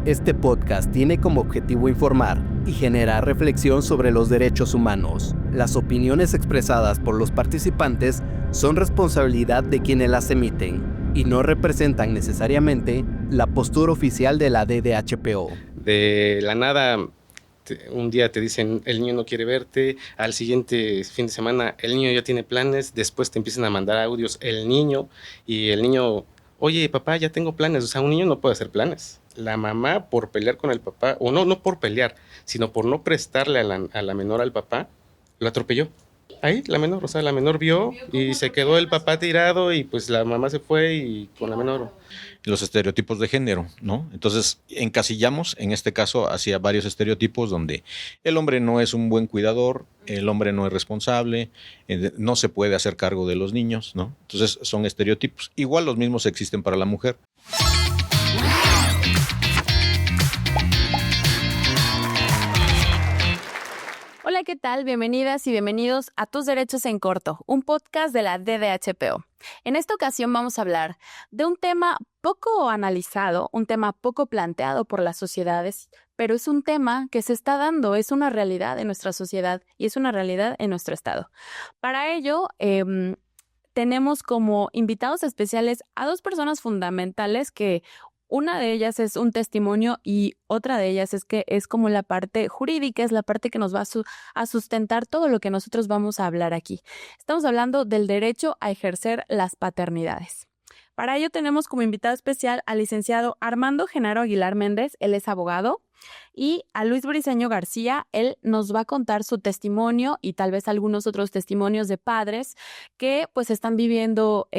Este podcast tiene como objetivo informar y generar reflexión sobre los derechos humanos. Las opiniones expresadas por los participantes son responsabilidad de quienes las emiten y no representan necesariamente la postura oficial de la DDHPO. De la nada, un día te dicen el niño no quiere verte, al siguiente fin de semana el niño ya tiene planes, después te empiezan a mandar audios el niño y el niño, oye papá, ya tengo planes. O sea, un niño no puede hacer planes. La mamá, por pelear con el papá, o no por pelear, sino por no prestarle a la menor al papá, lo atropelló. Ahí la menor vio y se quedó el papá tirado y pues la mamá se fue y con la menor. Los estereotipos de género, ¿no? Entonces encasillamos, en este caso, hacia varios estereotipos donde el hombre no es un buen cuidador, el hombre no es responsable, no se puede hacer cargo de los niños, ¿no? Entonces son estereotipos. Igual los mismos existen para la mujer. Hola, ¿qué tal? Bienvenidas y bienvenidos a Tus Derechos en Corto, un podcast de la DDHPO. En esta ocasión vamos a hablar de un tema poco analizado, un tema poco planteado por las sociedades, pero es un tema que se está dando, es una realidad en nuestra sociedad y es una realidad en nuestro estado. Para ello, tenemos como invitados especiales a dos personas fundamentales que una de ellas es un testimonio y otra de ellas es que es como la parte jurídica, es la parte que nos va a sustentar todo lo que nosotros vamos a hablar aquí. Estamos hablando del derecho a ejercer las paternidades. Para ello tenemos como invitado especial al licenciado Armando Genaro Aguilar Méndez, él es abogado, y a Luis Briceño García, él nos va a contar su testimonio y tal vez algunos otros testimonios de padres que pues están viviendo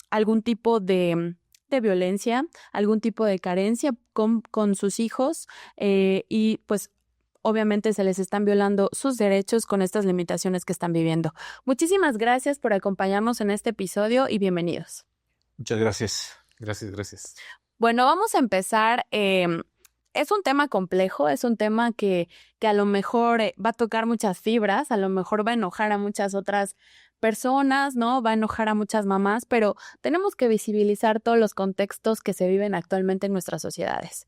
algún tipo de violencia, algún tipo de carencia con sus hijos y pues obviamente se les están violando sus derechos con estas limitaciones que están viviendo. Muchísimas gracias por acompañarnos en este episodio y bienvenidos. Muchas gracias. Gracias. Bueno, vamos a empezar. Es un tema complejo, es un tema que a lo mejor va a tocar muchas fibras, a lo mejor va a enojar a muchas otras personas, ¿no? Va a enojar a muchas mamás, pero tenemos que visibilizar todos los contextos que se viven actualmente en nuestras sociedades.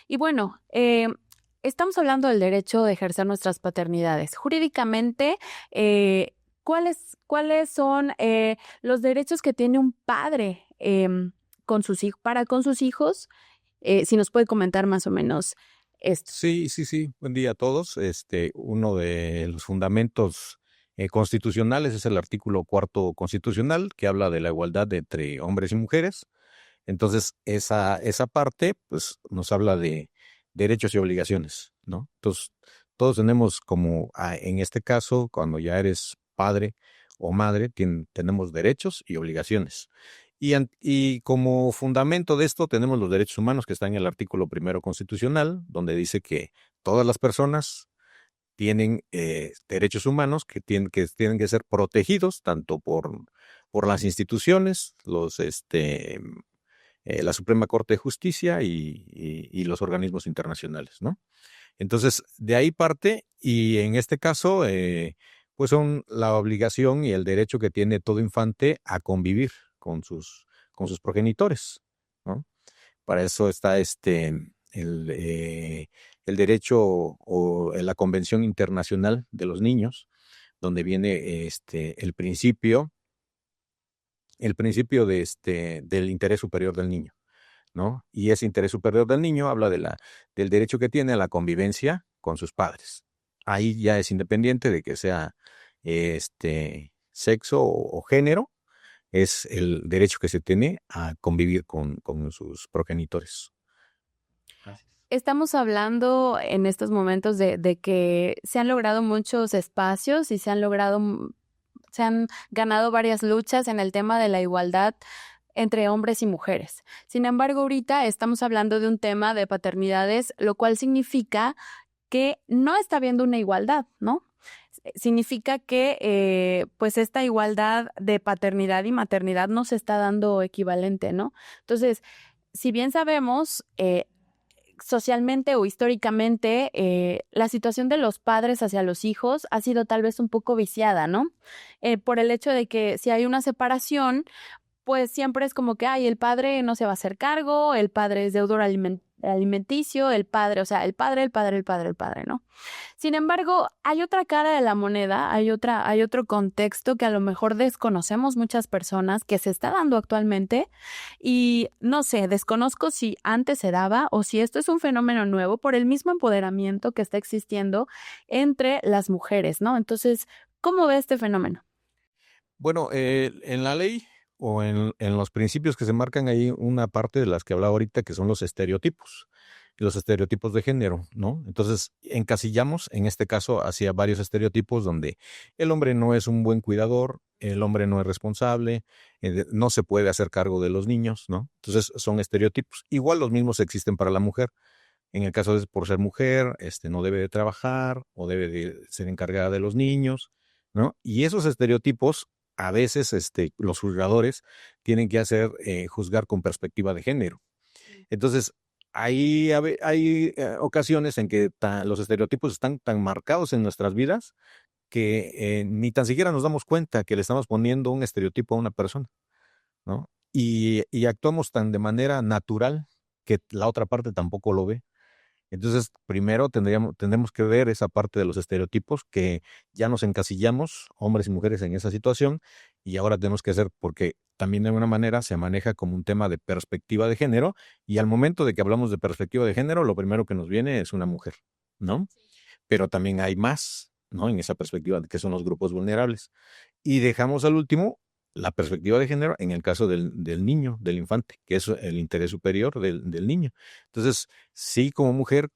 Y bueno, estamos hablando del derecho de ejercer nuestras paternidades. Jurídicamente, ¿cuáles son los derechos que tiene un padre con sus hijos? Si nos puede comentar más o menos esto. Sí. Buen día a todos. Uno de los fundamentos constitucionales es el artículo 4º constitucional que habla de la igualdad entre hombres y mujeres. Entonces, esa parte pues nos habla de derechos y obligaciones, ¿no? Entonces, todos tenemos como, en este caso, cuando ya eres padre o madre, tenemos derechos y obligaciones. Y como fundamento de esto tenemos los derechos humanos que están en el artículo 1º constitucional, donde dice que todas las personas tienen derechos humanos que tienen que ser protegidos tanto por las instituciones, la Suprema Corte de Justicia y los organismos internacionales, ¿no? Entonces, de ahí parte, y en este caso, pues son la obligación y el derecho que tiene todo infante a convivir con sus progenitores, ¿no? Para eso está el derecho o la Convención Internacional de los Niños, donde viene el principio del interés superior del niño, ¿no? Y ese interés superior del niño habla del derecho que tiene a la convivencia con sus padres. Ahí ya es independiente de que sea sexo o género, es el derecho que se tiene a convivir con sus progenitores. Estamos hablando en estos momentos de que se han logrado muchos espacios y se han ganado varias luchas en el tema de la igualdad entre hombres y mujeres. Sin embargo, ahorita estamos hablando de un tema de paternidades, lo cual significa que no está habiendo una igualdad, ¿no? Significa que pues esta igualdad de paternidad y maternidad no se está dando equivalente, ¿no? Entonces, si bien sabemos socialmente o históricamente la situación de los padres hacia los hijos ha sido tal vez un poco viciada, ¿no? Por el hecho de que si hay una separación, pues siempre es como que, el padre no se va a hacer cargo, el padre es deudor alimenticio, el padre, o sea, el padre, ¿no? Sin embargo, hay otra cara de la moneda, hay otro contexto que a lo mejor desconocemos muchas personas que se está dando actualmente y no sé, desconozco si antes se daba o si esto es un fenómeno nuevo por el mismo empoderamiento que está existiendo entre las mujeres, ¿no? Entonces, ¿cómo ve este fenómeno? Bueno, en la ley o en los principios que se marcan ahí, una parte de las que hablaba ahorita, que son los estereotipos de género, ¿no? Entonces, encasillamos, en este caso, hacia varios estereotipos donde el hombre no es un buen cuidador, el hombre no es responsable, no se puede hacer cargo de los niños, ¿no? Entonces, son estereotipos. Igual los mismos existen para la mujer. En el caso de por ser mujer, no debe de trabajar o debe de ser encargada de los niños, ¿no? Y esos estereotipos, a veces, los juzgadores tienen que juzgar con perspectiva de género. Entonces, hay ocasiones en que los estereotipos están tan marcados en nuestras vidas que ni tan siquiera nos damos cuenta que le estamos poniendo un estereotipo a una persona, ¿no? Y actuamos tan de manera natural que la otra parte tampoco lo ve. Entonces, primero tendremos que ver esa parte de los estereotipos que ya nos encasillamos, hombres y mujeres, en esa situación, y ahora tenemos que hacer, porque también de alguna manera se maneja como un tema de perspectiva de género, y al momento de que hablamos de perspectiva de género, lo primero que nos viene es una mujer, ¿no? Pero también hay más, ¿no? En esa perspectiva, que son los grupos vulnerables. Y dejamos al último la perspectiva de género en el caso del niño, del infante, que es el interés superior del niño. Entonces, sí, como mujer,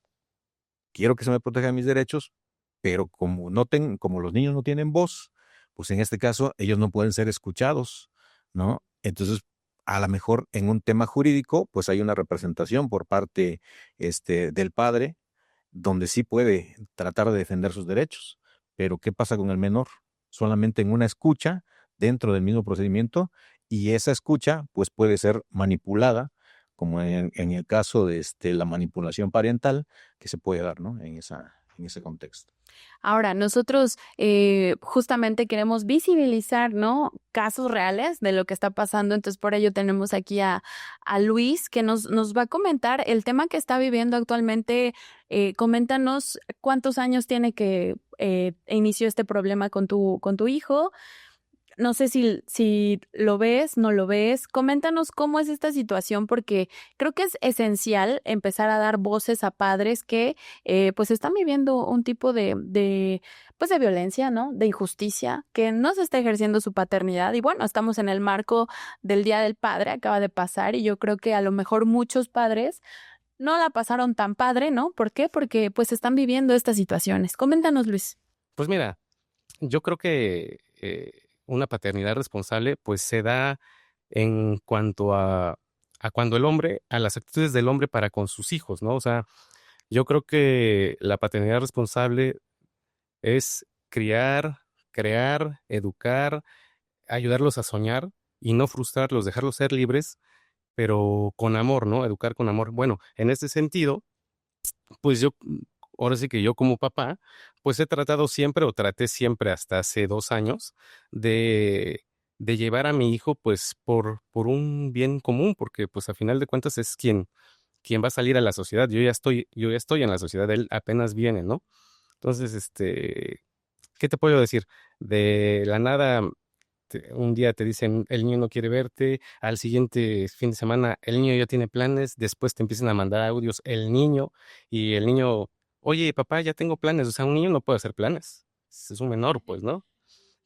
quiero que se me protejan mis derechos, pero como los niños no tienen voz, pues en este caso ellos no pueden ser escuchados, ¿no? Entonces, a lo mejor en un tema jurídico, pues hay una representación por parte del padre, donde sí puede tratar de defender sus derechos. Pero ¿qué pasa con el menor? Solamente en una escucha dentro del mismo procedimiento, y esa escucha pues puede ser manipulada, como en el caso de la manipulación parental que se puede dar, ¿no? En ese contexto. Ahora, nosotros justamente queremos visibilizar, ¿no? Casos reales de lo que está pasando. Entonces, por ello tenemos aquí a Luis, que nos va a comentar el tema que está viviendo actualmente. Coméntanos cuántos años tiene que inició este problema con tu hijo. No sé si lo ves, no lo ves. Coméntanos cómo es esta situación, porque creo que es esencial empezar a dar voces a padres que pues están viviendo un tipo pues de violencia, ¿no? De injusticia, que no se está ejerciendo su paternidad. Y bueno, estamos en el marco del Día del Padre, acaba de pasar, y yo creo que a lo mejor muchos padres no la pasaron tan padre, ¿no? ¿Por qué? Porque pues están viviendo estas situaciones. Coméntanos, Luis. Pues mira, yo creo que una paternidad responsable pues se da en cuanto a cuando a las actitudes del hombre para con sus hijos, ¿no? O sea, yo creo que la paternidad responsable es criar, crear, educar, ayudarlos a soñar y no frustrarlos, dejarlos ser libres, pero con amor, ¿no? Educar con amor. Bueno, en este sentido, pues ahora sí que yo como papá, pues he tratado siempre o traté siempre hasta hace 2 años de llevar a mi hijo pues por un bien común, porque pues a final de cuentas es quien va a salir a la sociedad. Yo ya estoy en la sociedad, él apenas viene, ¿no? Entonces, ¿qué te puedo decir? De la nada, un día te dicen, el niño no quiere verte, al siguiente fin de semana el niño ya tiene planes, después te empiezan a mandar audios y el niño, oye, papá, ya tengo planes. O sea, un niño no puede hacer planes, es un menor, pues, ¿no?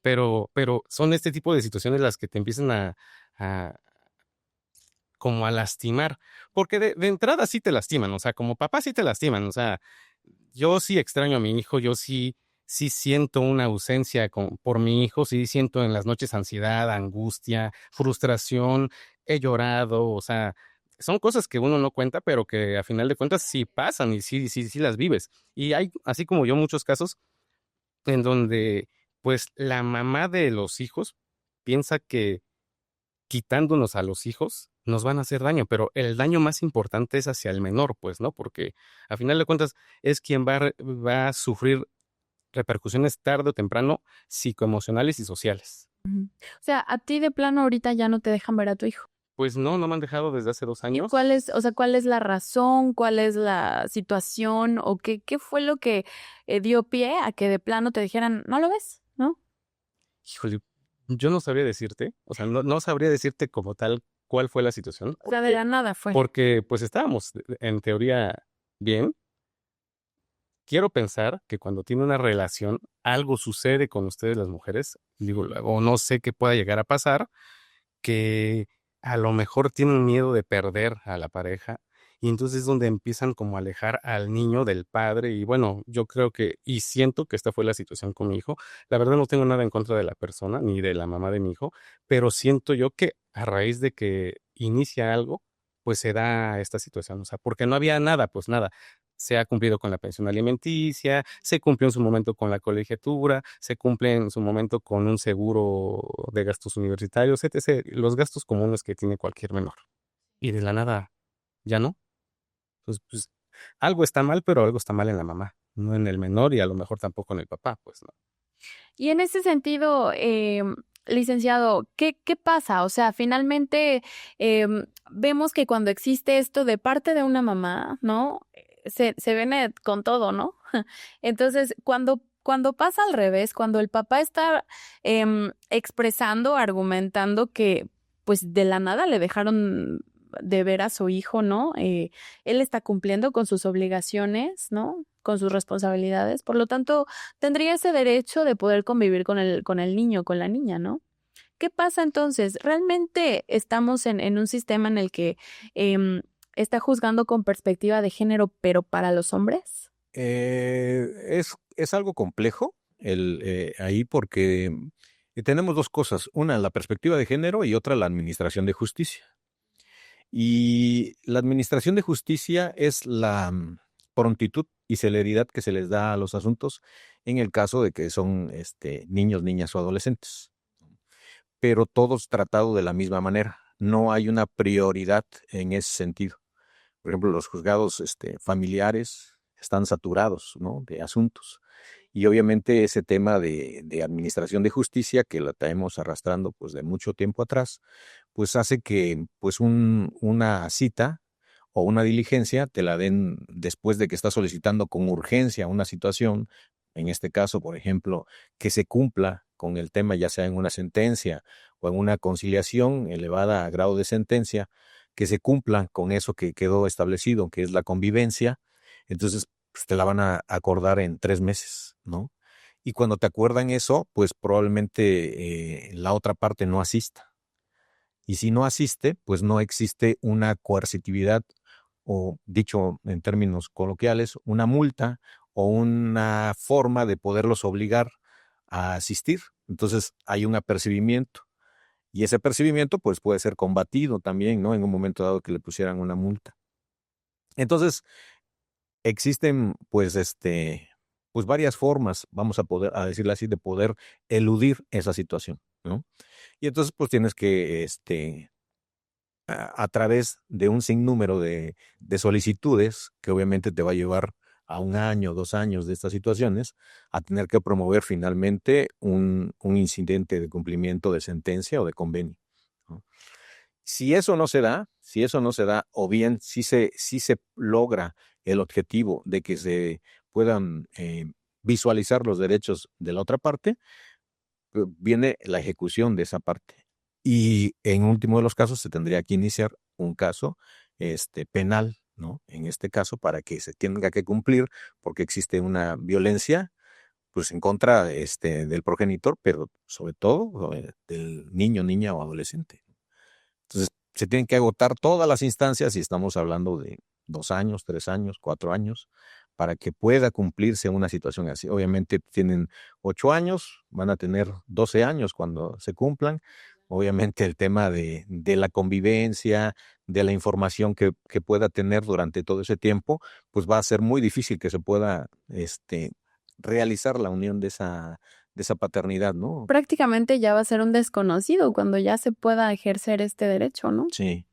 Pero son este tipo de situaciones las que te empiezan a como a lastimar, porque de entrada sí te lastiman, o sea, como papá sí te lastiman, o sea, yo sí extraño a mi hijo, yo sí siento una ausencia por mi hijo, sí siento en las noches ansiedad, angustia, frustración, he llorado, o sea, son cosas que uno no cuenta, pero que a final de cuentas sí pasan y sí las vives. Y hay, así como yo, muchos casos en donde, pues, la mamá de los hijos piensa que quitándonos a los hijos nos van a hacer daño, pero el daño más importante es hacia el menor, pues, ¿no? Porque a final de cuentas es quien va a sufrir repercusiones tarde o temprano psicoemocionales y sociales. Ujú. O sea, a ti de plano ahorita ya no te dejan ver a tu hijo. Pues no me han dejado desde hace 2 ¿Y años. cuál es, o sea, cuál es la razón, cuál es la situación o qué fue lo que dio pie a que de plano te dijeran, no lo ves, ¿no? Híjole, yo no sabría decirte, o sea, no sabría decirte como tal cuál fue la situación, O sea, de la nada fue. porque pues estábamos en teoría bien. Quiero pensar que cuando tiene una relación, algo sucede con ustedes las mujeres, digo, o no sé qué pueda llegar a pasar, que a lo mejor tienen miedo de perder a la pareja y entonces es donde empiezan como a alejar al niño del padre y bueno, yo creo que y siento que esta fue la situación con mi hijo. La verdad no tengo nada en contra de la persona ni de la mamá de mi hijo, pero siento yo que a raíz de que inicia algo, pues se da esta situación, o sea, porque no había nada, pues nada. Se ha cumplido con la pensión alimenticia, se cumplió en su momento con la colegiatura, se cumple en su momento con un seguro de gastos universitarios, etc. Los gastos comunes que tiene cualquier menor. Y de la nada, ya no. Pues, algo está mal, pero algo está mal en la mamá, no en el menor y a lo mejor tampoco en el papá, pues no. Y en ese sentido, licenciado, ¿qué pasa? O sea, finalmente vemos que cuando existe esto de parte de una mamá, ¿no? Se viene con todo, ¿no? Entonces, cuando pasa al revés, cuando el papá está expresando, argumentando que pues de la nada le dejaron de ver a su hijo, ¿no? Él está cumpliendo con sus obligaciones, ¿no? Con sus responsabilidades. Por lo tanto, tendría ese derecho de poder convivir con el niño, con la niña, ¿no? ¿Qué pasa entonces? ¿Realmente estamos en un sistema en el que está juzgando con perspectiva de género, pero para los hombres? Es algo complejo ahí porque tenemos dos cosas. Una, la perspectiva de género y otra, la administración de justicia. Y la administración de justicia es la prontitud y celeridad que se les da a los asuntos en el caso de que son niños, niñas o adolescentes. Pero todos tratados de la misma manera. No hay una prioridad en ese sentido. Por ejemplo, los juzgados familiares están saturados, ¿no?, de asuntos. Y obviamente ese tema de administración de justicia, que la traemos arrastrando pues de mucho tiempo atrás, pues hace que pues una cita o una diligencia te la den después de que estás solicitando con urgencia una situación, en este caso, por ejemplo, que se cumpla con el tema, ya sea en una sentencia o en una conciliación elevada a grado de sentencia, que se cumpla con eso que quedó establecido, que es la convivencia. Entonces pues te la van a acordar en 3 meses, ¿no? Y cuando te acuerdan eso, pues probablemente la otra parte no asista. Y si no asiste, pues no existe una coercitividad o, dicho en términos coloquiales, una multa o una forma de poderlos obligar a asistir. Entonces hay un apercibimiento. Y ese apercibimiento pues puede ser combatido también, ¿no?, en un momento dado que le pusieran una multa. Entonces, existen pues varias formas, vamos a decirlo así, de poder eludir esa situación, ¿no? Y entonces pues tienes que a través de un sinnúmero de solicitudes, que obviamente te va a llevar a 1 año, 2 años de estas situaciones, a tener que promover finalmente un incidente de cumplimiento de sentencia o de convenio, ¿no? Si eso no se da, o bien si se logra el objetivo de que se puedan visualizar los derechos de la otra parte, viene la ejecución de esa parte. Y en último de los casos se tendría que iniciar un caso penal, ¿no?, en este caso, para que se tenga que cumplir, porque existe una violencia pues en contra del progenitor, pero sobre todo del niño, niña o adolescente. Entonces, se tienen que agotar todas las instancias y estamos hablando de 2 años, 3 años, 4 años, para que pueda cumplirse una situación así. Obviamente tienen 8 años, van a tener 12 años cuando se cumplan. Obviamente el tema de la convivencia, de la información que pueda tener durante todo ese tiempo, pues va a ser muy difícil que se pueda realizar la unión de esa paternidad, ¿no? Prácticamente ya va a ser un desconocido cuando ya se pueda ejercer este derecho, ¿no? Sí.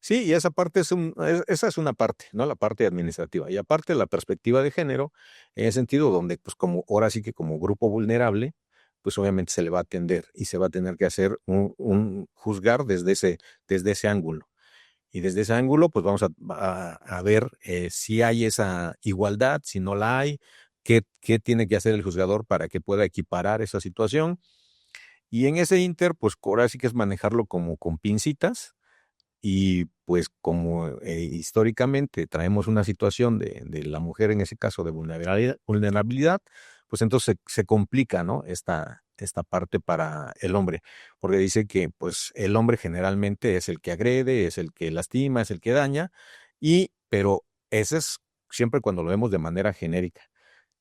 Sí, y esa parte esa es una parte, ¿no?, la parte administrativa. Y aparte la perspectiva de género, en el sentido donde, pues como ahora sí que como grupo vulnerable, pues obviamente se le va a atender y se va a tener que hacer un juzgar desde ese ángulo. Y desde ese ángulo, pues vamos a ver si hay esa igualdad, si no la hay, qué tiene que hacer el juzgador para que pueda equiparar esa situación. Y en ese inter, pues ahora sí que es manejarlo como con pincitas. Y pues como históricamente traemos una situación de la mujer, en ese caso de vulnerabilidad, pues entonces se complica, ¿no? Esta parte para el hombre, porque dice que pues el hombre generalmente es el que agrede, es el que lastima, es el que daña, pero ese es siempre cuando lo vemos de manera genérica.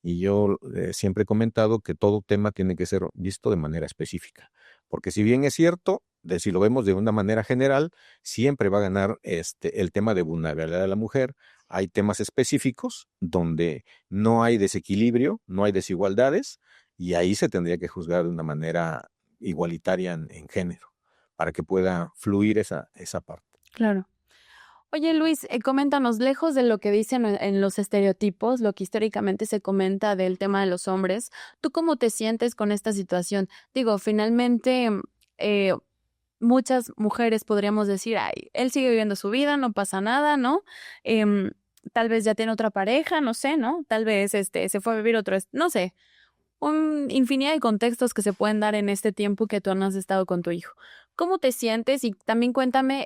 Y yo siempre he comentado que todo tema tiene que ser visto de manera específica, porque si bien es cierto, si lo vemos de una manera general, siempre va a ganar el tema de vulnerabilidad de la mujer. Hay temas específicos donde no hay desequilibrio, no hay desigualdades, y ahí se tendría que juzgar de una manera igualitaria en género, para que pueda fluir esa parte. Claro. Oye, Luis, coméntanos, lejos de lo que dicen en los estereotipos, lo que históricamente se comenta del tema de los hombres, ¿tú cómo te sientes con esta situación? Digo, finalmente, eh, muchas mujeres podríamos decir, ay, él sigue viviendo su vida, no pasa nada, ¿no? Em, Tal vez ya tiene otra pareja, no sé, ¿no? Tal vez se fue a vivir no sé, infinidad de contextos que se pueden dar en este tiempo que tú no has estado con tu hijo. ¿Cómo te sientes? Y también cuéntame,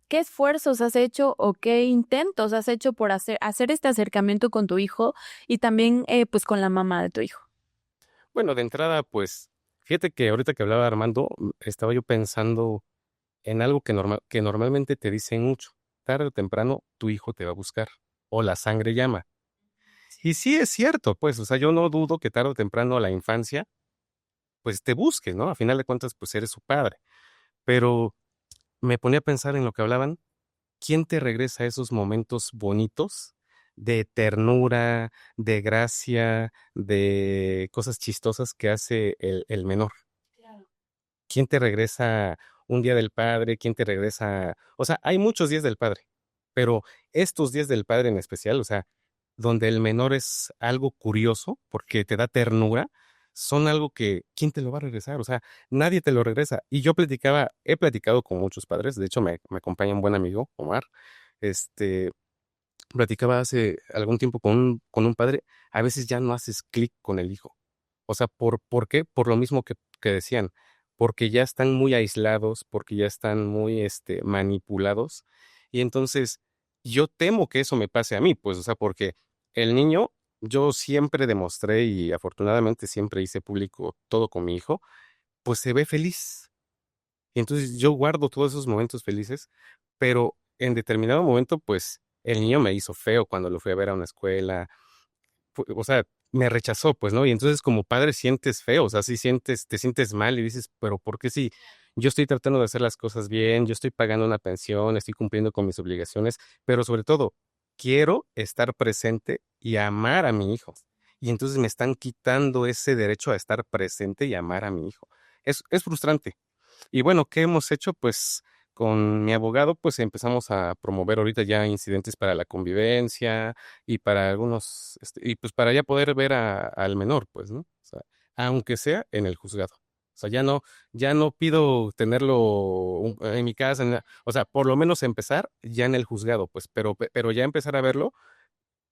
¿qué esfuerzos has hecho o qué intentos has hecho por hacer este acercamiento con tu hijo y también pues con la mamá de tu hijo? Bueno, de entrada, pues, fíjate que ahorita que hablaba Armando, estaba yo pensando en algo que normalmente te dicen mucho. Tarde o temprano, tu hijo te va a buscar, o la sangre llama. Y sí es cierto, pues, o sea, yo no dudo que tarde o temprano la infancia, pues, te busque, ¿no? A final de cuentas, pues, eres su padre. Pero me ponía a pensar en lo que hablaban. ¿Quién te regresa a esos momentos bonitos de ternura, de gracia, de cosas chistosas que hace el menor? Claro. ¿Quién te regresa un día del padre? ¿Quién te regresa? O sea, hay muchos días del padre, pero estos días del padre en especial, o sea, donde el menor es algo curioso porque te da ternura, son algo que, ¿quién te lo va a regresar? O sea, nadie te lo regresa. Y yo he platicado con muchos padres, de hecho me acompaña un buen amigo, Omar, este, platicaba hace algún tiempo con un padre, a veces ya no haces clic con el hijo. O sea, ¿por qué? Por lo mismo que decían, porque ya están muy aislados, porque ya están muy, manipulados. Y entonces, yo temo que eso me pase a mí, pues, o sea, porque el niño, yo siempre demostré y afortunadamente siempre hice público todo con mi hijo, pues se ve feliz. Y entonces yo guardo todos esos momentos felices, pero en determinado momento, pues, el niño me hizo feo cuando lo fui a ver a una escuela, o sea, me rechazó, pues, ¿no? Y entonces como padre sientes feo, o sea, sí te sientes mal y dices, pero ¿por qué si yo estoy tratando de hacer las cosas bien, yo estoy pagando una pensión, estoy cumpliendo con mis obligaciones, pero sobre todo, quiero estar presente y amar a mi hijo? Y entonces me están quitando ese derecho a estar presente y amar a mi hijo. Es frustrante. Y bueno, ¿qué hemos hecho? Pues con mi abogado, pues empezamos a promover ahorita ya incidentes para la convivencia y para algunos, y pues para ya poder ver al menor, pues, ¿no? O sea, aunque sea en el juzgado. O sea, ya no pido tenerlo en mi casa, o sea, por lo menos empezar ya en el juzgado, pues, pero ya empezar a verlo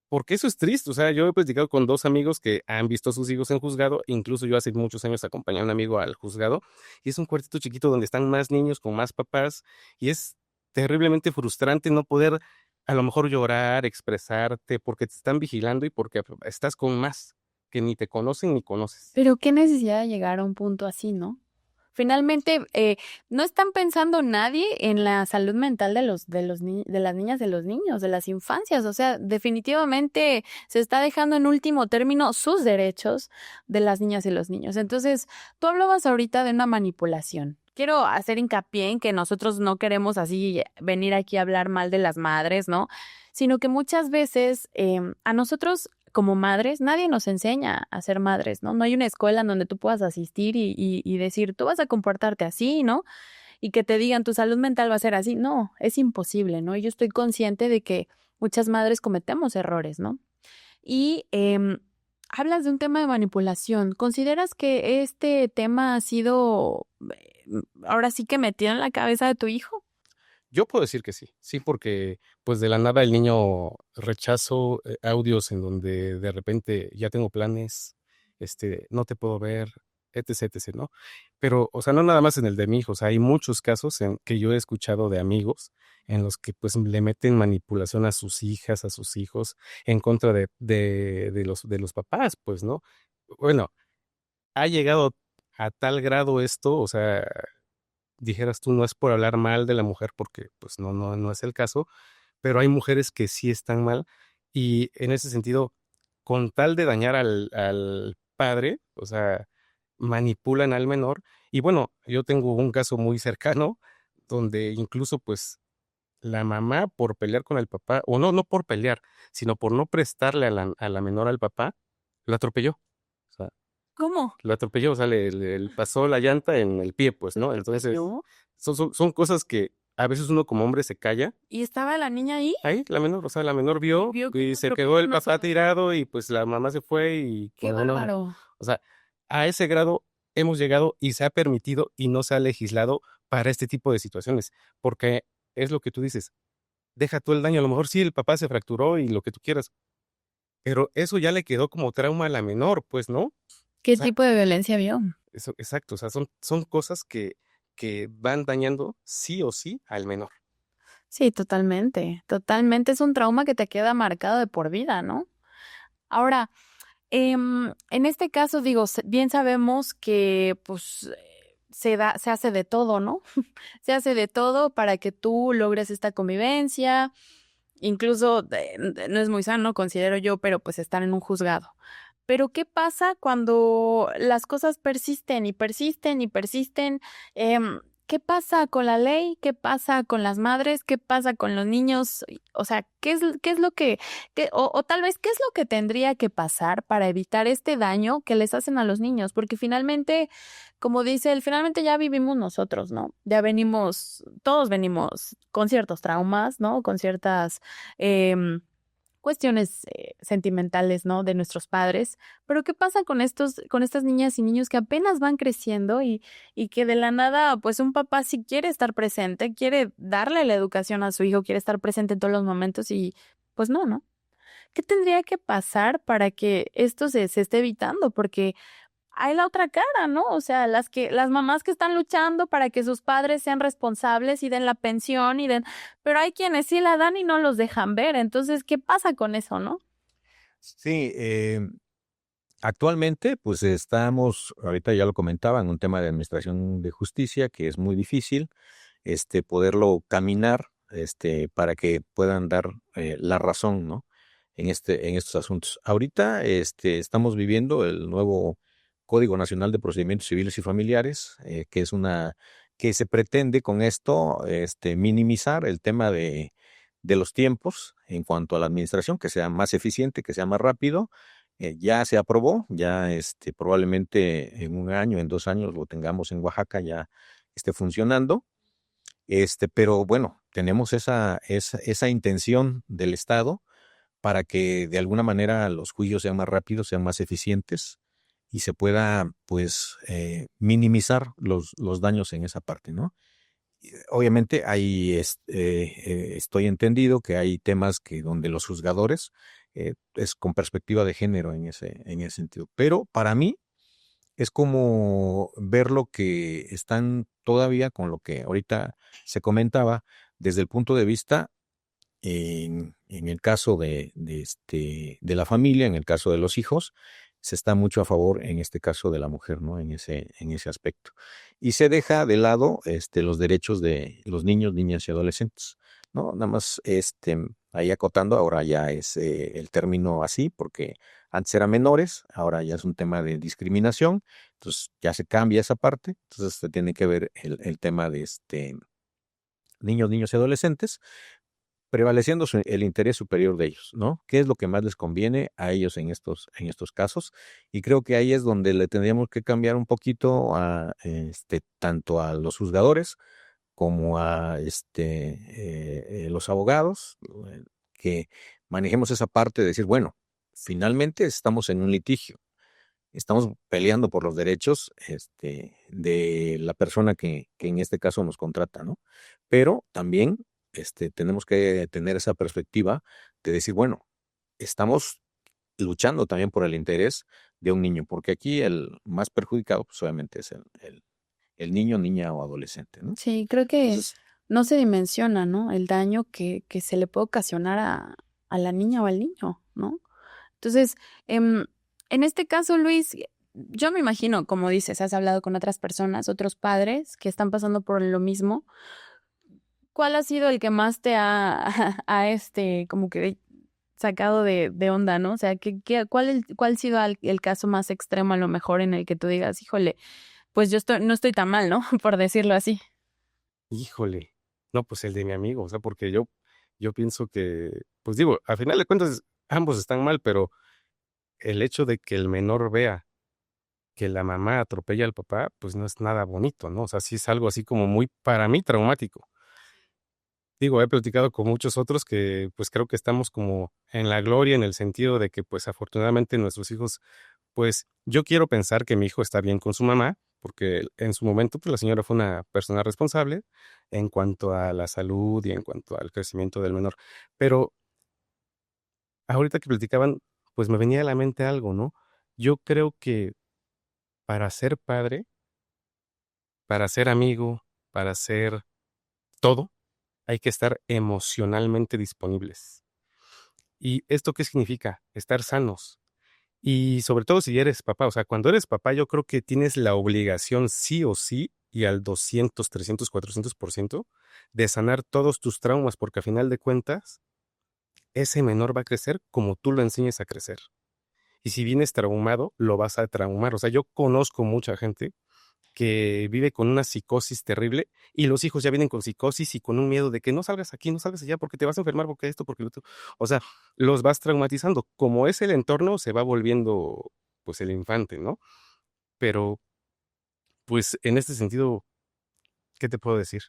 porque eso es triste, o sea, yo he platicado con 2 amigos que han visto a sus hijos en juzgado, incluso yo hace muchos años acompañé a un amigo al juzgado, y es un cuartito chiquito donde están más niños con más papás, y es terriblemente frustrante no poder a lo mejor llorar, expresarte, porque te están vigilando y porque estás con más que ni te conocen ni conoces. Pero qué necesidad de llegar a un punto así, ¿no? Finalmente, no están pensando nadie en la salud mental de las niñas, de los niños, de las infancias. O sea, definitivamente se está dejando en último término sus derechos de las niñas y los niños. Entonces, tú hablabas ahorita de una manipulación. Quiero hacer hincapié en que nosotros no queremos así venir aquí a hablar mal de las madres, ¿no? Sino que muchas veces a nosotros como madres, nadie nos enseña a ser madres, ¿no? No hay una escuela en donde tú puedas asistir y decir, tú vas a comportarte así, ¿no? Y que te digan, tu salud mental va a ser así. No, es imposible, ¿no? Yo estoy consciente de que muchas madres cometemos errores, ¿no? Y hablas de un tema de manipulación. ¿Consideras que este tema ha sido ahora sí que metido en la cabeza de tu hijo? Yo puedo decir que sí, sí, porque pues de la nada el niño rechazo audios en donde de repente ya tengo planes, no te puedo ver, etc, etc, ¿no? Pero, o sea, no nada más en el de mi hijo, o sea, hay muchos casos en que yo he escuchado de amigos en los que pues le meten manipulación a sus hijas, a sus hijos, en contra de los papás, pues, ¿no? Bueno, ha llegado a tal grado esto, o sea, dijeras tú, no es por hablar mal de la mujer, porque pues no es el caso, pero hay mujeres que sí están mal y en ese sentido, con tal de dañar al padre, o sea, manipulan al menor. Y bueno, yo tengo un caso muy cercano donde incluso pues la mamá por pelear con el papá, o no por pelear, sino por no prestarle a la menor al papá, lo atropelló. O sea, ¿Cómo? lo atropelló, o sea, le pasó la llanta en el pie, pues, ¿no? Entonces, ¿Yo? son cosas que a veces uno como hombre se calla. ¿Y estaba la niña ahí? Ahí, la menor, o sea, la menor vio Vio que y lo se quedó el atropellaron a su papá hijo. tirado y pues la mamá se fue y ¡Qué con una, bárbaro! o sea, a ese grado hemos llegado y se ha permitido y no se ha legislado para este tipo de situaciones, porque es lo que tú dices, deja tú el daño, a lo mejor sí el papá se fracturó y lo que tú quieras, pero eso ya le quedó como trauma a la menor, pues, ¿no? O ¿Qué sea, tipo de violencia vio? eso, exacto, o sea, son cosas que van dañando sí o sí al menor. Sí, totalmente, totalmente. Es un trauma que te queda marcado de por vida, ¿no? Ahora, en este caso, digo, bien sabemos que, pues, se hace de todo, ¿no? Se hace de todo para que tú logres esta convivencia, incluso no es muy sano, considero yo, pero pues estar en un juzgado. Pero, ¿qué pasa cuando las cosas persisten y persisten y persisten? ¿Qué pasa con la ley? ¿Qué pasa con las madres? ¿Qué pasa con los niños? O sea, qué es lo que o tal vez, qué es lo que tendría que pasar para evitar este daño que les hacen a los niños? Porque finalmente, como dice él, finalmente ya vivimos nosotros, ¿no? Ya venimos, todos venimos con ciertos traumas, ¿no? Con ciertas, cuestiones sentimentales, ¿no? De nuestros padres. Pero ¿qué pasa con estas niñas y niños que apenas van creciendo y que de la nada, pues un papá sí quiere estar presente, quiere darle la educación a su hijo, quiere estar presente en todos los momentos y pues no, ¿no? ¿Qué tendría que pasar para que esto se esté evitando? Porque hay la otra cara, ¿no? O sea, las mamás que están luchando para que sus padres sean responsables y den la pensión pero hay quienes sí la dan y no los dejan ver. Entonces, ¿qué pasa con eso, no? Sí, actualmente, pues estamos, ahorita ya lo comentaba, en un tema de administración de justicia que es muy difícil, poderlo caminar, para que puedan dar la razón, ¿no? En estos asuntos. Ahorita, estamos viviendo el nuevo Código Nacional de Procedimientos Civiles y Familiares, que se pretende con esto, minimizar el tema de los tiempos en cuanto a la administración, que sea más eficiente, que sea más rápido. Ya se aprobó, ya probablemente en un año, en 2 años lo tengamos en Oaxaca ya esté funcionando. Pero bueno, tenemos esa intención del Estado para que de alguna manera los juicios sean más rápidos, sean más eficientes y se pueda, pues, minimizar los daños en esa parte, ¿no? Obviamente estoy entendido que hay temas que donde los juzgadores es con perspectiva de género en ese sentido. Pero para mí es como ver lo que están todavía con lo que ahorita se comentaba desde el punto de vista en el caso de la familia, en el caso de los hijos, se está mucho a favor, en este caso de la mujer, ¿no? En ese aspecto. Y se deja de lado, los derechos de los niños, niñas y adolescentes, ¿no? Nada más, ahí acotando, ahora ya es el término así, porque antes eran menores, ahora ya es un tema de discriminación, entonces ya se cambia esa parte, entonces se tiene que ver el tema de niños, niños y adolescentes, prevaleciendo el interés superior de ellos, ¿no? ¿Qué es lo que más les conviene a ellos en estos casos? Y creo que ahí es donde le tendríamos que cambiar un poquito tanto a los juzgadores como a los abogados, que manejemos esa parte de decir, bueno, finalmente estamos en un litigio. Estamos peleando por los derechos de la persona que en este caso nos contrata, ¿no? Pero también tenemos que tener esa perspectiva de decir, bueno, estamos luchando también por el interés de un niño, porque aquí el más perjudicado, pues obviamente es el niño, niña o adolescente, ¿no? Sí, creo que Entonces, no se dimensiona, ¿no? El daño que se le puede ocasionar a la niña o al niño, ¿no? Entonces, en este caso, Luis, yo me imagino, como dices, has hablado con otras personas, otros padres que están pasando por lo mismo. ¿Cuál ha sido el que más te ha, como que sacado de onda, ¿no? O sea, ¿cuál ha sido el caso más extremo a lo mejor en el que tú digas, híjole, pues no estoy tan mal, ¿no? Por decirlo así. Híjole, no, pues el de mi amigo, o sea, porque yo pienso que, pues digo, al final de cuentas ambos están mal, pero el hecho de que el menor vea que la mamá atropella al papá, pues no es nada bonito, ¿no? O sea, sí es algo así como muy, para mí, traumático. Digo, he platicado con muchos otros que pues creo que estamos como en la gloria en el sentido de que pues afortunadamente nuestros hijos, pues yo quiero pensar que mi hijo está bien con su mamá, porque en su momento pues la señora fue una persona responsable en cuanto a la salud y en cuanto al crecimiento del menor. Pero ahorita que platicaban, pues me venía a la mente algo, ¿no? Yo creo que para ser padre, para ser amigo, para ser todo, hay que estar emocionalmente disponibles. ¿Y esto qué significa? Estar sanos. Y sobre todo si eres papá, o sea, cuando eres papá yo creo que tienes la obligación sí o sí y al 200, 300, 400% de sanar todos tus traumas, porque a final de cuentas, ese menor va a crecer como tú lo enseñes a crecer. Y si vienes traumado, lo vas a traumar. O sea, yo conozco mucha gente que vive con una psicosis terrible y los hijos ya vienen con psicosis y con un miedo de que no salgas aquí, no salgas allá porque te vas a enfermar, porque esto, porque lo otro. O sea, los vas traumatizando. Como es el entorno, se va volviendo pues el infante, ¿no? Pero pues en este sentido, ¿qué te puedo decir?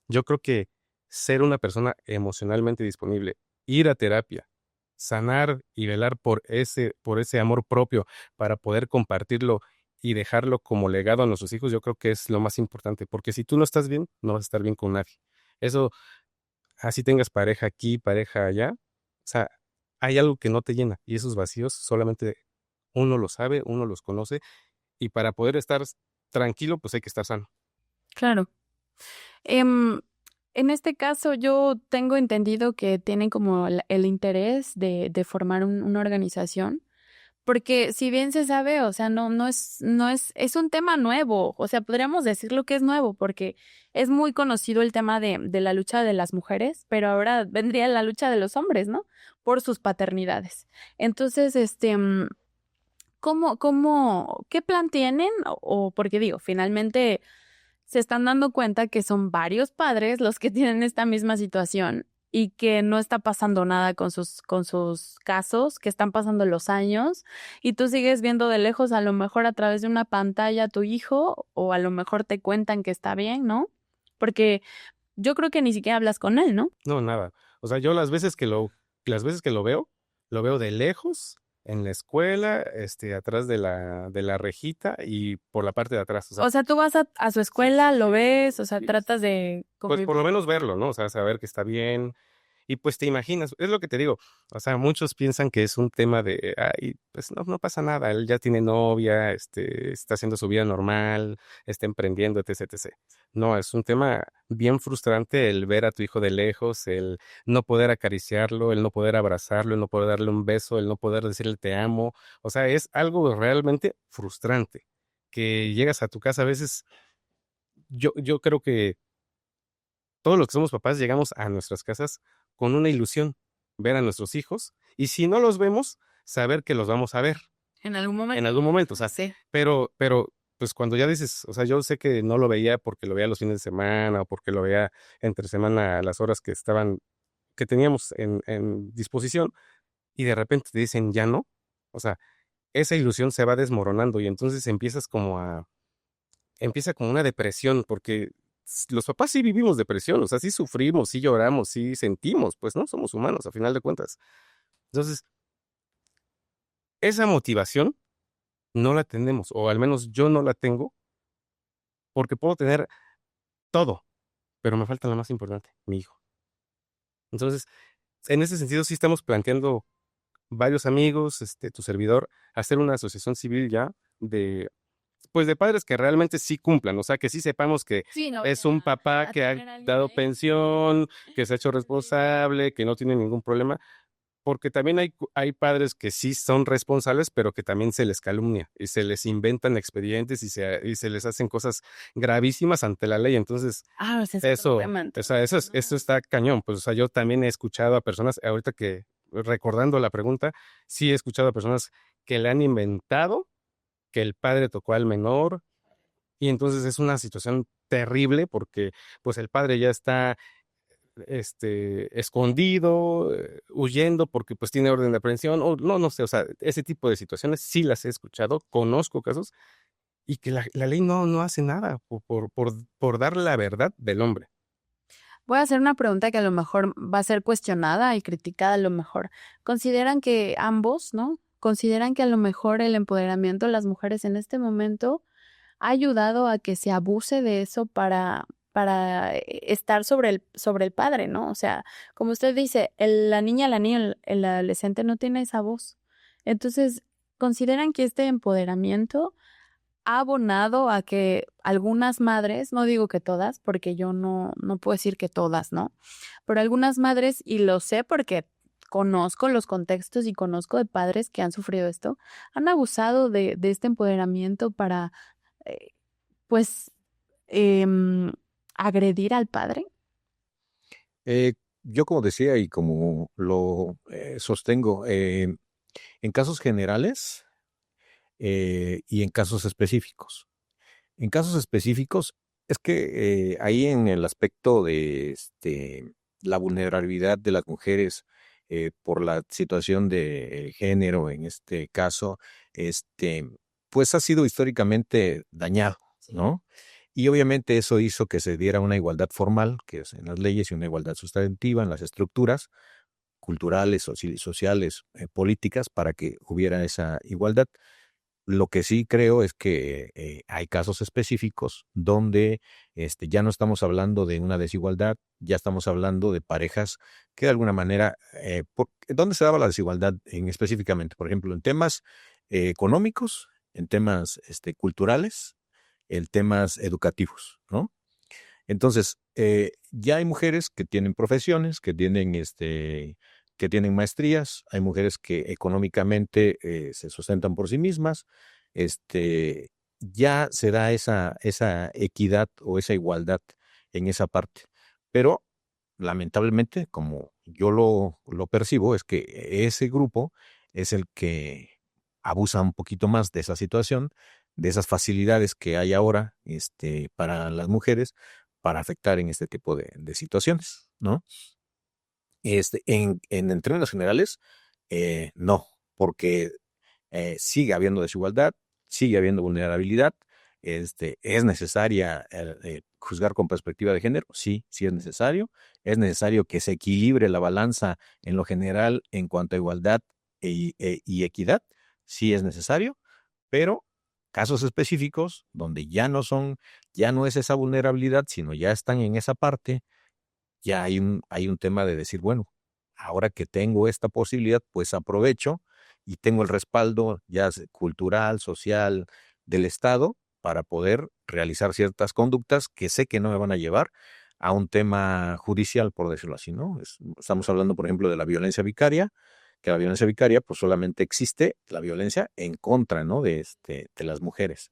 Yo creo que ser una persona emocionalmente disponible, ir a terapia, sanar y velar por ese amor propio para poder compartirlo y dejarlo como legado a nuestros hijos, yo creo que es lo más importante, porque si tú no estás bien, no vas a estar bien con nadie. Eso, así tengas pareja aquí, pareja allá, o sea, hay algo que no te llena y esos vacíos solamente uno los sabe, uno los conoce y para poder estar tranquilo, pues hay que estar sano. Claro. Em, en este caso, yo tengo entendido que tienen como el interés de formar una organización, porque si bien se sabe, o sea, es un tema nuevo, o sea, podríamos decirlo que es nuevo, porque es muy conocido el tema de la lucha de las mujeres, pero ahora vendría la lucha de los hombres, ¿no? Por sus paternidades. Entonces, qué plan tienen? O porque digo, finalmente se están dando cuenta que son varios padres los que tienen esta misma situación y que no está pasando nada con sus casos, que están pasando los años y tú sigues viendo de lejos a lo mejor a través de una pantalla a tu hijo o a lo mejor te cuentan que está bien, ¿no? Porque yo creo que ni siquiera hablas con él, ¿no? No, nada. O sea, yo las veces que lo veo de lejos, en la escuela, atrás de la rejita y por la parte de atrás. O sea, O sea, tú vas a su escuela, lo ves, o sea, sí, tratas de pues por convivir. lo menos verlo, ¿no? O sea, saber que está bien. Y pues te imaginas, es lo que te digo. O sea, muchos piensan que es un tema de, ay, pues no, no pasa nada. Él ya tiene novia, está haciendo su vida normal, está emprendiendo, etc, etc. No, es un tema bien frustrante el ver a tu hijo de lejos, el no poder acariciarlo, el no poder abrazarlo, el no poder darle un beso, el no poder decirle te amo. O sea, es algo realmente frustrante. Que llegas a tu casa a veces, yo creo que todos los que somos papás llegamos a nuestras casas con una ilusión, ver a nuestros hijos, y si no los vemos, saber que los vamos a ver En algún en momento. algún momento, o sea, Sí. pues cuando ya dices, o sea, yo sé que no lo veía porque lo veía los fines de semana o porque lo veía entre semana a las horas que teníamos en disposición, y de repente te dicen ya no, o sea, esa ilusión se va desmoronando y entonces empieza como una depresión, porque los papás sí vivimos depresión, o sea, sí sufrimos, sí lloramos, sí sentimos, pues no, somos humanos a final de cuentas. Entonces, esa motivación no la tenemos, o al menos yo no la tengo, porque puedo tener todo, pero me falta lo más importante, mi hijo. Entonces, en ese sentido, sí estamos planteando varios amigos, tu servidor, hacer una asociación civil ya de, pues, de padres que realmente sí cumplan, o sea, que sí sepamos que Sí, no es vayan un papá a que ha tener a alguien dado ahí. pensión, que se ha hecho responsable, que no tiene ningún problema, porque también hay padres que sí son responsables, pero que también se les calumnia y se les inventan expedientes y se les hacen cosas gravísimas ante la ley. Entonces, Ah, ese es otro eso, tema o sea, entonces, eso ¿no? está cañón. Pues, o sea, yo también he escuchado a personas, ahorita que recordando la pregunta, sí he escuchado a personas que le han inventado que el padre tocó al menor, y entonces es una situación terrible porque, pues, el padre ya está escondido, huyendo porque pues tiene orden de aprehensión, o no sé, o sea, ese tipo de situaciones sí las he escuchado, conozco casos, y que la ley no hace nada por dar la verdad del hombre. Voy a hacer una pregunta que a lo mejor va a ser cuestionada y criticada a lo mejor. ¿Consideran que ambos, no? ¿Consideran que a lo mejor el empoderamiento de las mujeres en este momento ha ayudado a que se abuse de eso para estar sobre el padre, ¿no? O sea, como usted dice, la niña, la niña, el adolescente no tiene esa voz. Entonces, ¿consideran que este empoderamiento ha abonado a que algunas madres, no digo que todas, porque yo no puedo decir que todas, ¿no? Pero algunas madres, y lo sé porque conozco los contextos y conozco de padres que han sufrido esto, han abusado de este empoderamiento para, eh, pues, em, agredir al padre? Eh, yo como decía y como lo sostengo, en casos generales y en casos específicos. En casos específicos es que ahí en el aspecto de la vulnerabilidad de las mujeres por la situación de género, en este caso, este, pues ha sido históricamente dañado, ¿no? Y obviamente eso hizo que se diera una igualdad formal, que es en las leyes, y una igualdad sustantiva en las estructuras culturales, sociales, políticas, para que hubiera esa igualdad. Lo que sí creo es que hay casos específicos donde ya no estamos hablando de una desigualdad, ya estamos hablando de parejas que de alguna manera, ¿dónde se daba la desigualdad específicamente? Por ejemplo, en temas económicos, en temas culturales, en temas educativos, ¿no? Entonces, ya hay mujeres que tienen profesiones, que tienen maestrías, hay mujeres que económicamente se sustentan por sí mismas, ya se da esa equidad o esa igualdad en esa parte. Pero, lamentablemente, como yo lo percibo, es que ese grupo es el que abusa un poquito más de esa situación, de esas facilidades que hay ahora para las mujeres para afectar en este tipo de situaciones, ¿no? En términos generales, no, porque sigue habiendo desigualdad, sigue habiendo vulnerabilidad, es necesaria juzgar con perspectiva de género, sí, sí es necesario que se equilibre la balanza en lo general en cuanto a igualdad y equidad, sí es necesario, pero casos específicos donde ya no es esa vulnerabilidad, sino ya están en esa parte, ya hay un tema de decir, bueno, ahora que tengo esta posibilidad, pues aprovecho y tengo el respaldo ya cultural, social del Estado para poder realizar ciertas conductas que sé que no me van a llevar a un tema judicial, por decirlo así, ¿no? Estamos hablando, por ejemplo, de la violencia vicaria, que la violencia vicaria, pues solamente existe la violencia en contra, ¿no? De las mujeres.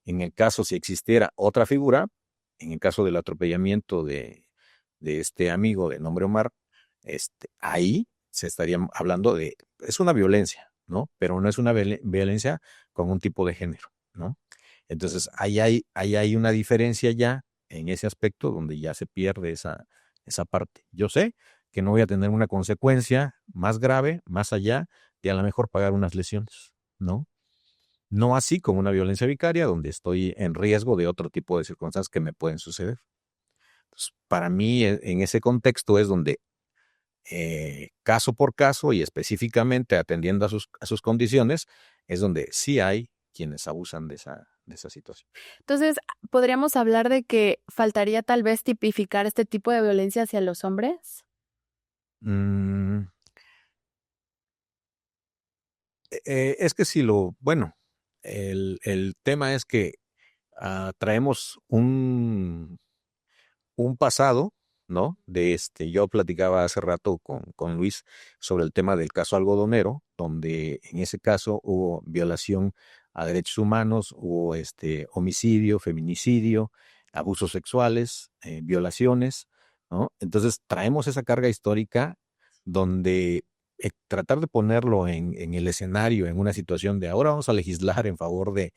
En el caso, si existiera otra figura, en el caso del atropellamiento de este amigo de nombre Omar, ahí se estaría hablando es una violencia, ¿no? Pero no es una violencia con un tipo de género, ¿no? Entonces, ahí hay una diferencia ya en ese aspecto donde ya se pierde esa parte. Yo sé que no voy a tener una consecuencia más grave, más allá de a lo mejor pagar unas lesiones, ¿no? No así como una violencia vicaria donde estoy en riesgo de otro tipo de circunstancias que me pueden suceder. Pues, para mí, en ese contexto es donde caso por caso y específicamente atendiendo a sus condiciones, es donde sí hay quienes abusan de esa situación. Entonces, ¿podríamos hablar de que faltaría tal vez tipificar este tipo de violencia hacia los hombres? Mm, es que bueno, el tema es que traemos un pasado, ¿no? Yo platicaba hace rato con Luis sobre el tema del caso algodonero, donde en ese caso hubo violación a derechos humanos, hubo homicidio, feminicidio, abusos sexuales, violaciones, ¿no? Entonces traemos esa carga histórica donde tratar de ponerlo en el escenario, en una situación de ahora vamos a legislar en favor de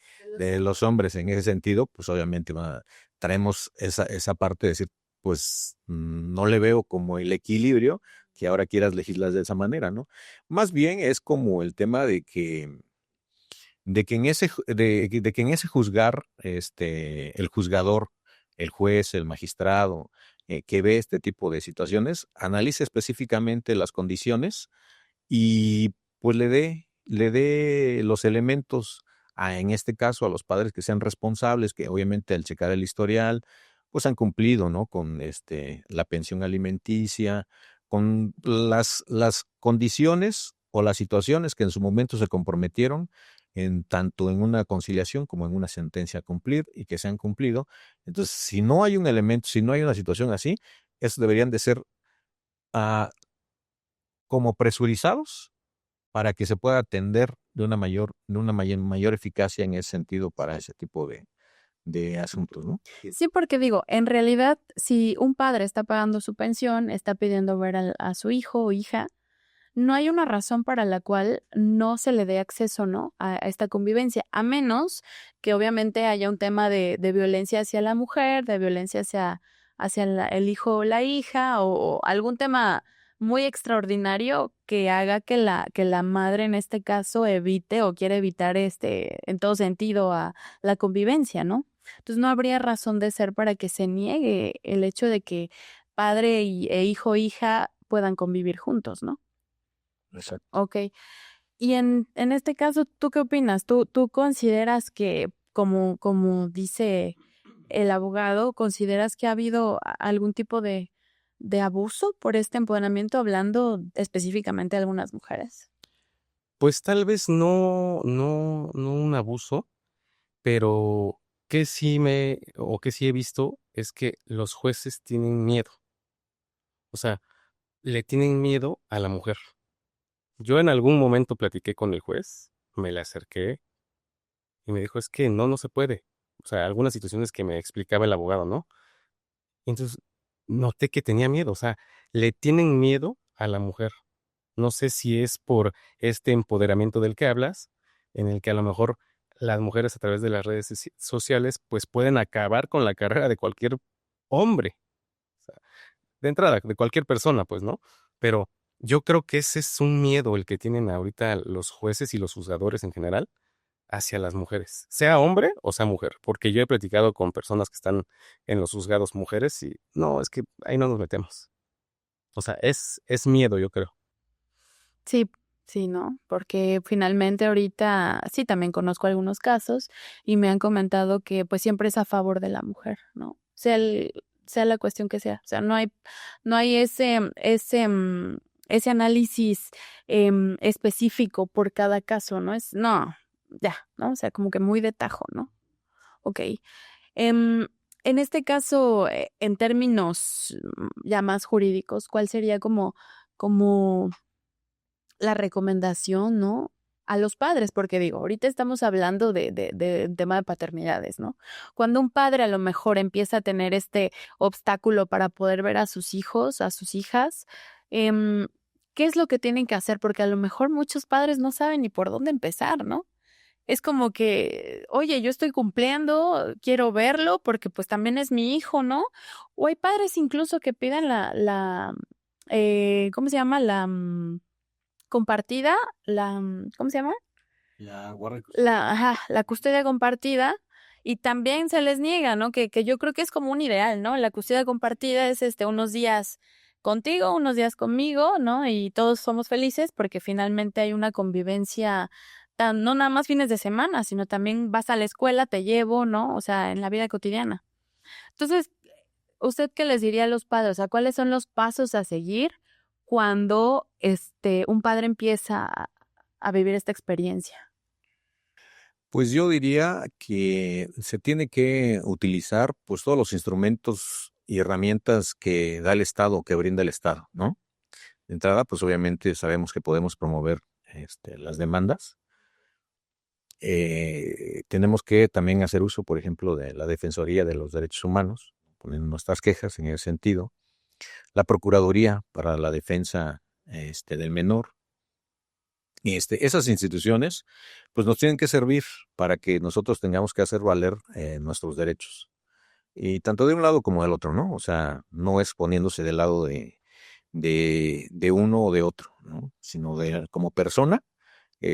los hombres en ese sentido, pues obviamente traemos esa parte de decir, pues no le veo como el equilibrio que ahora quieras legislar de esa manera, ¿no? Más bien es como el tema de que en ese juzgar, el juzgador, el juez, el magistrado, que ve este tipo de situaciones, analice específicamente las condiciones y pues le dé los elementos en este caso a los padres que sean responsables, que obviamente al checar el historial, pues han cumplido, ¿no? Con la pensión alimenticia, con las condiciones o las situaciones que en su momento se comprometieron tanto en una conciliación como en una sentencia a cumplir y que se han cumplido. Entonces, si no hay un elemento, si no hay una situación así, estos deberían de ser ah, como presurizados para que se pueda atender de una mayor eficacia en ese sentido para ese tipo de asuntos, ¿no? Sí, porque digo, en realidad, si un padre está pagando su pensión, está pidiendo ver a su hijo o hija, no hay una razón para la cual no se le dé acceso, ¿no? A esta convivencia, a menos que obviamente haya un tema de violencia hacia la mujer, de violencia hacia el hijo o la hija, o algún tema muy extraordinario que haga que la madre en este caso evite o quiere evitar en todo sentido a la convivencia, ¿no? Entonces no habría razón de ser para que se niegue el hecho de que padre e hijo o hija puedan convivir juntos, ¿no? Exacto. Ok. Y en este caso, ¿tú qué opinas? ¿Tú consideras que, como dice el abogado, consideras que ha habido algún tipo de abuso por este empoderamiento, hablando específicamente de algunas mujeres? Pues tal vez no un abuso, pero que sí he visto es que los jueces tienen miedo. O sea, le tienen miedo a la mujer. Yo en algún momento platiqué con el juez, me le acerqué y me dijo, es que no se puede. O sea, algunas situaciones que me explicaba el abogado, ¿no? Y entonces noté que tenía miedo, o sea, le tienen miedo a la mujer. No sé si es por este empoderamiento del que hablas, en el que a lo mejor las mujeres a través de las redes sociales pues pueden acabar con la carrera de cualquier hombre. O sea, de entrada, de cualquier persona, pues, ¿no? Pero yo creo que ese es un miedo el que tienen ahorita los jueces y los juzgadores en general hacia las mujeres, sea hombre o sea mujer, porque yo he platicado con personas que están en los juzgados mujeres y no, es que ahí no nos metemos. O sea, es miedo, yo creo. Sí, sí, ¿no? Porque finalmente ahorita sí también conozco algunos casos y me han comentado que pues siempre es a favor de la mujer, ¿no? Sea la cuestión que sea. O sea, no hay ese análisis específico por cada caso, ¿no? No, ya, ¿no? O sea, como que muy de tajo, ¿no? Ok. Em, en este caso, en términos ya más jurídicos, ¿cuál sería como la recomendación, ¿no? A los padres, porque digo, ahorita estamos hablando de tema de paternidades, ¿no? Cuando un padre a lo mejor empieza a tener este obstáculo para poder ver a sus hijos, a sus hijas, em, ¿qué es lo que tienen que hacer? Porque a lo mejor muchos padres no saben ni por dónde empezar, ¿no? Es como que, oye, yo estoy cumpliendo, quiero verlo porque pues también es mi hijo, ¿no? O hay padres incluso que piden ¿cómo se llama? Compartida, ¿cómo se llama? La guardia. La custodia compartida, y también se les niega, ¿no? Que yo creo que es como un ideal, ¿no? La custodia compartida es unos días contigo, unos días conmigo, ¿no? Y todos somos felices porque finalmente hay una convivencia, no nada más fines de semana, sino también vas a la escuela, te llevo, ¿no? O sea, en la vida cotidiana. Entonces, ¿usted qué les diría a los padres? O sea, ¿cuáles son los pasos a seguir cuando un padre empieza a vivir esta experiencia? Pues yo diría que se tiene que utilizar pues todos los instrumentos y herramientas que da el Estado, que brinda el Estado, ¿no? De entrada, pues obviamente sabemos que podemos promover las demandas. Tenemos que también hacer uso, por ejemplo, de la Defensoría de los Derechos Humanos, poner nuestras quejas en ese sentido. La Procuraduría para la Defensa del Menor. Esas instituciones, pues nos tienen que servir para que nosotros tengamos que hacer valer nuestros derechos. Y tanto de un lado como del otro, ¿no? O sea, no es poniéndose del lado de uno o de otro, ¿no? Sino como persona,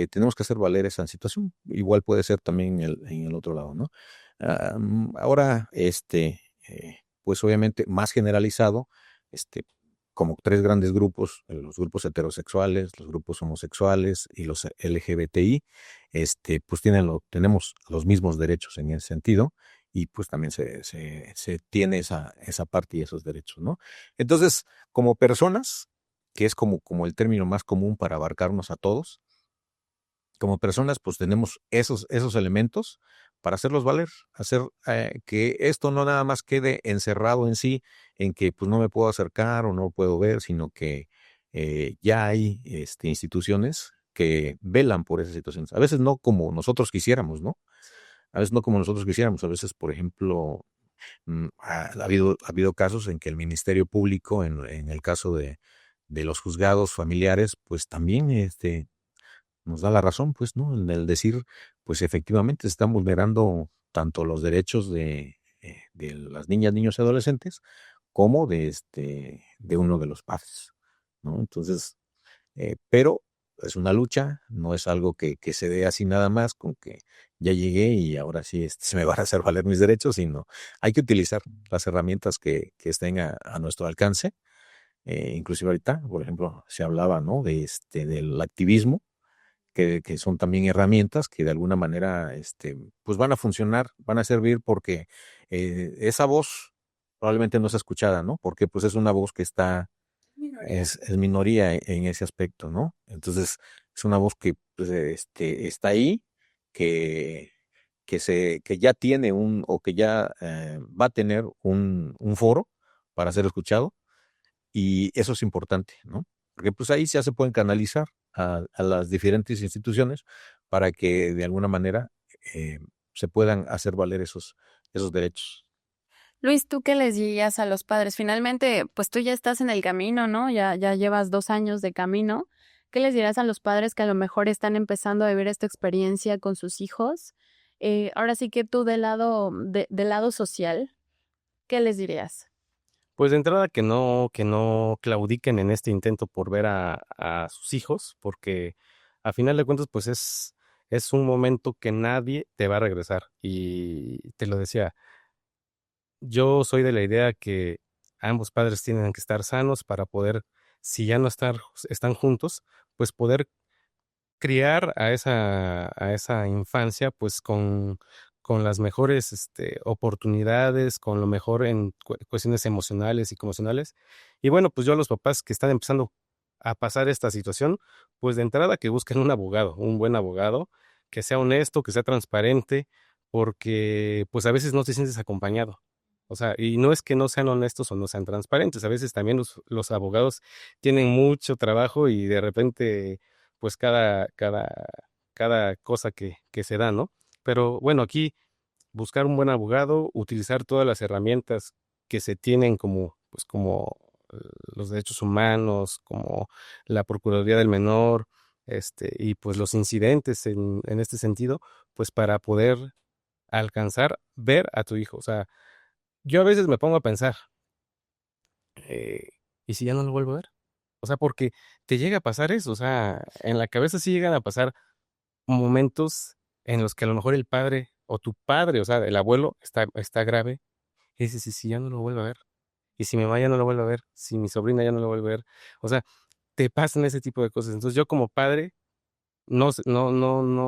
tenemos que hacer valer esa situación. Igual puede ser también en el otro lado, ¿no? Ahora, pues obviamente más generalizado, como tres grandes grupos, los grupos heterosexuales, los grupos homosexuales y los LGBTI, pues tenemos los mismos derechos en ese sentido, y pues también se tiene esa parte y esos derechos, ¿no? Entonces, como personas, que es como el término más común para abarcarnos a todos, como personas, pues tenemos esos elementos para hacerlos valer, hacer que esto no nada más quede encerrado en sí, en que pues no me puedo acercar o no puedo ver, sino que ya hay instituciones que velan por esas situaciones. A veces no como nosotros quisiéramos, ¿no? A veces no como nosotros quisiéramos. A veces, por ejemplo, ha habido casos en que el Ministerio Público, en el caso de los juzgados familiares, pues también nos da la razón, pues, ¿no? En el decir, pues efectivamente se están vulnerando tanto los derechos de las niñas, niños y adolescentes, como de uno de los padres, ¿no? Entonces, pero es una lucha, no es algo que se dé así nada más, con que ya llegué y ahora sí se me van a hacer valer mis derechos, sino hay que utilizar las herramientas que estén a nuestro alcance. Inclusive ahorita, por ejemplo, se hablaba, ¿no? Del activismo, que son también herramientas que de alguna manera pues van a funcionar, van a servir porque esa voz probablemente no es escuchada, ¿no? Porque pues es una voz que es minoría en ese aspecto, ¿no? Entonces es una voz que pues, está ahí, que, que ya tiene o que ya va a tener un foro para ser escuchado, y eso es importante, ¿no? Porque pues ahí ya se pueden canalizar a las diferentes instituciones para que de alguna manera eh, se puedan hacer valer esos derechos. Luis, ¿tú qué les dirías a los padres? Finalmente, pues tú ya estás en el camino, ¿no? Ya llevas 2 años de camino. ¿Qué les dirías a los padres que a lo mejor están empezando a vivir esta experiencia con sus hijos? Ahora sí que tú del lado social, ¿qué les dirías? Pues de entrada que no claudiquen en este intento por ver a sus hijos, porque a final de cuentas, pues es un momento que nadie te va a regresar. Y te lo decía, yo soy de la idea que ambos padres tienen que estar sanos para poder, si ya no están juntos, pues poder criar a esa infancia, pues con las mejores oportunidades, con lo mejor en cuestiones emocionales y emocionales. Y bueno, pues yo a los papás que están empezando a pasar esta situación, pues de entrada que busquen un abogado, un buen abogado, que sea honesto, que sea transparente, porque pues a veces no te sientes acompañado. O sea, y no es que no sean honestos o no sean transparentes, a veces también los abogados tienen mucho trabajo y de repente pues cada cosa que se da, ¿no? Pero bueno, aquí buscar un buen abogado, utilizar todas las herramientas que se tienen como los derechos humanos, como la Procuraduría del Menor, y pues los incidentes en este sentido, pues para poder alcanzar ver a tu hijo. O sea, yo a veces me pongo a pensar, eh, ¿y si ya no lo vuelvo a ver? O sea, porque te llega a pasar eso, o sea, en la cabeza sí llegan a pasar momentos en los que a lo mejor el padre o tu padre, o sea, el abuelo está grave, y dices, ¿y si ya no lo vuelvo a ver? Y si mi mamá ya no lo vuelve a ver, si mi sobrina ya no lo vuelve a ver, o sea, te pasan ese tipo de cosas. Entonces yo como padre, no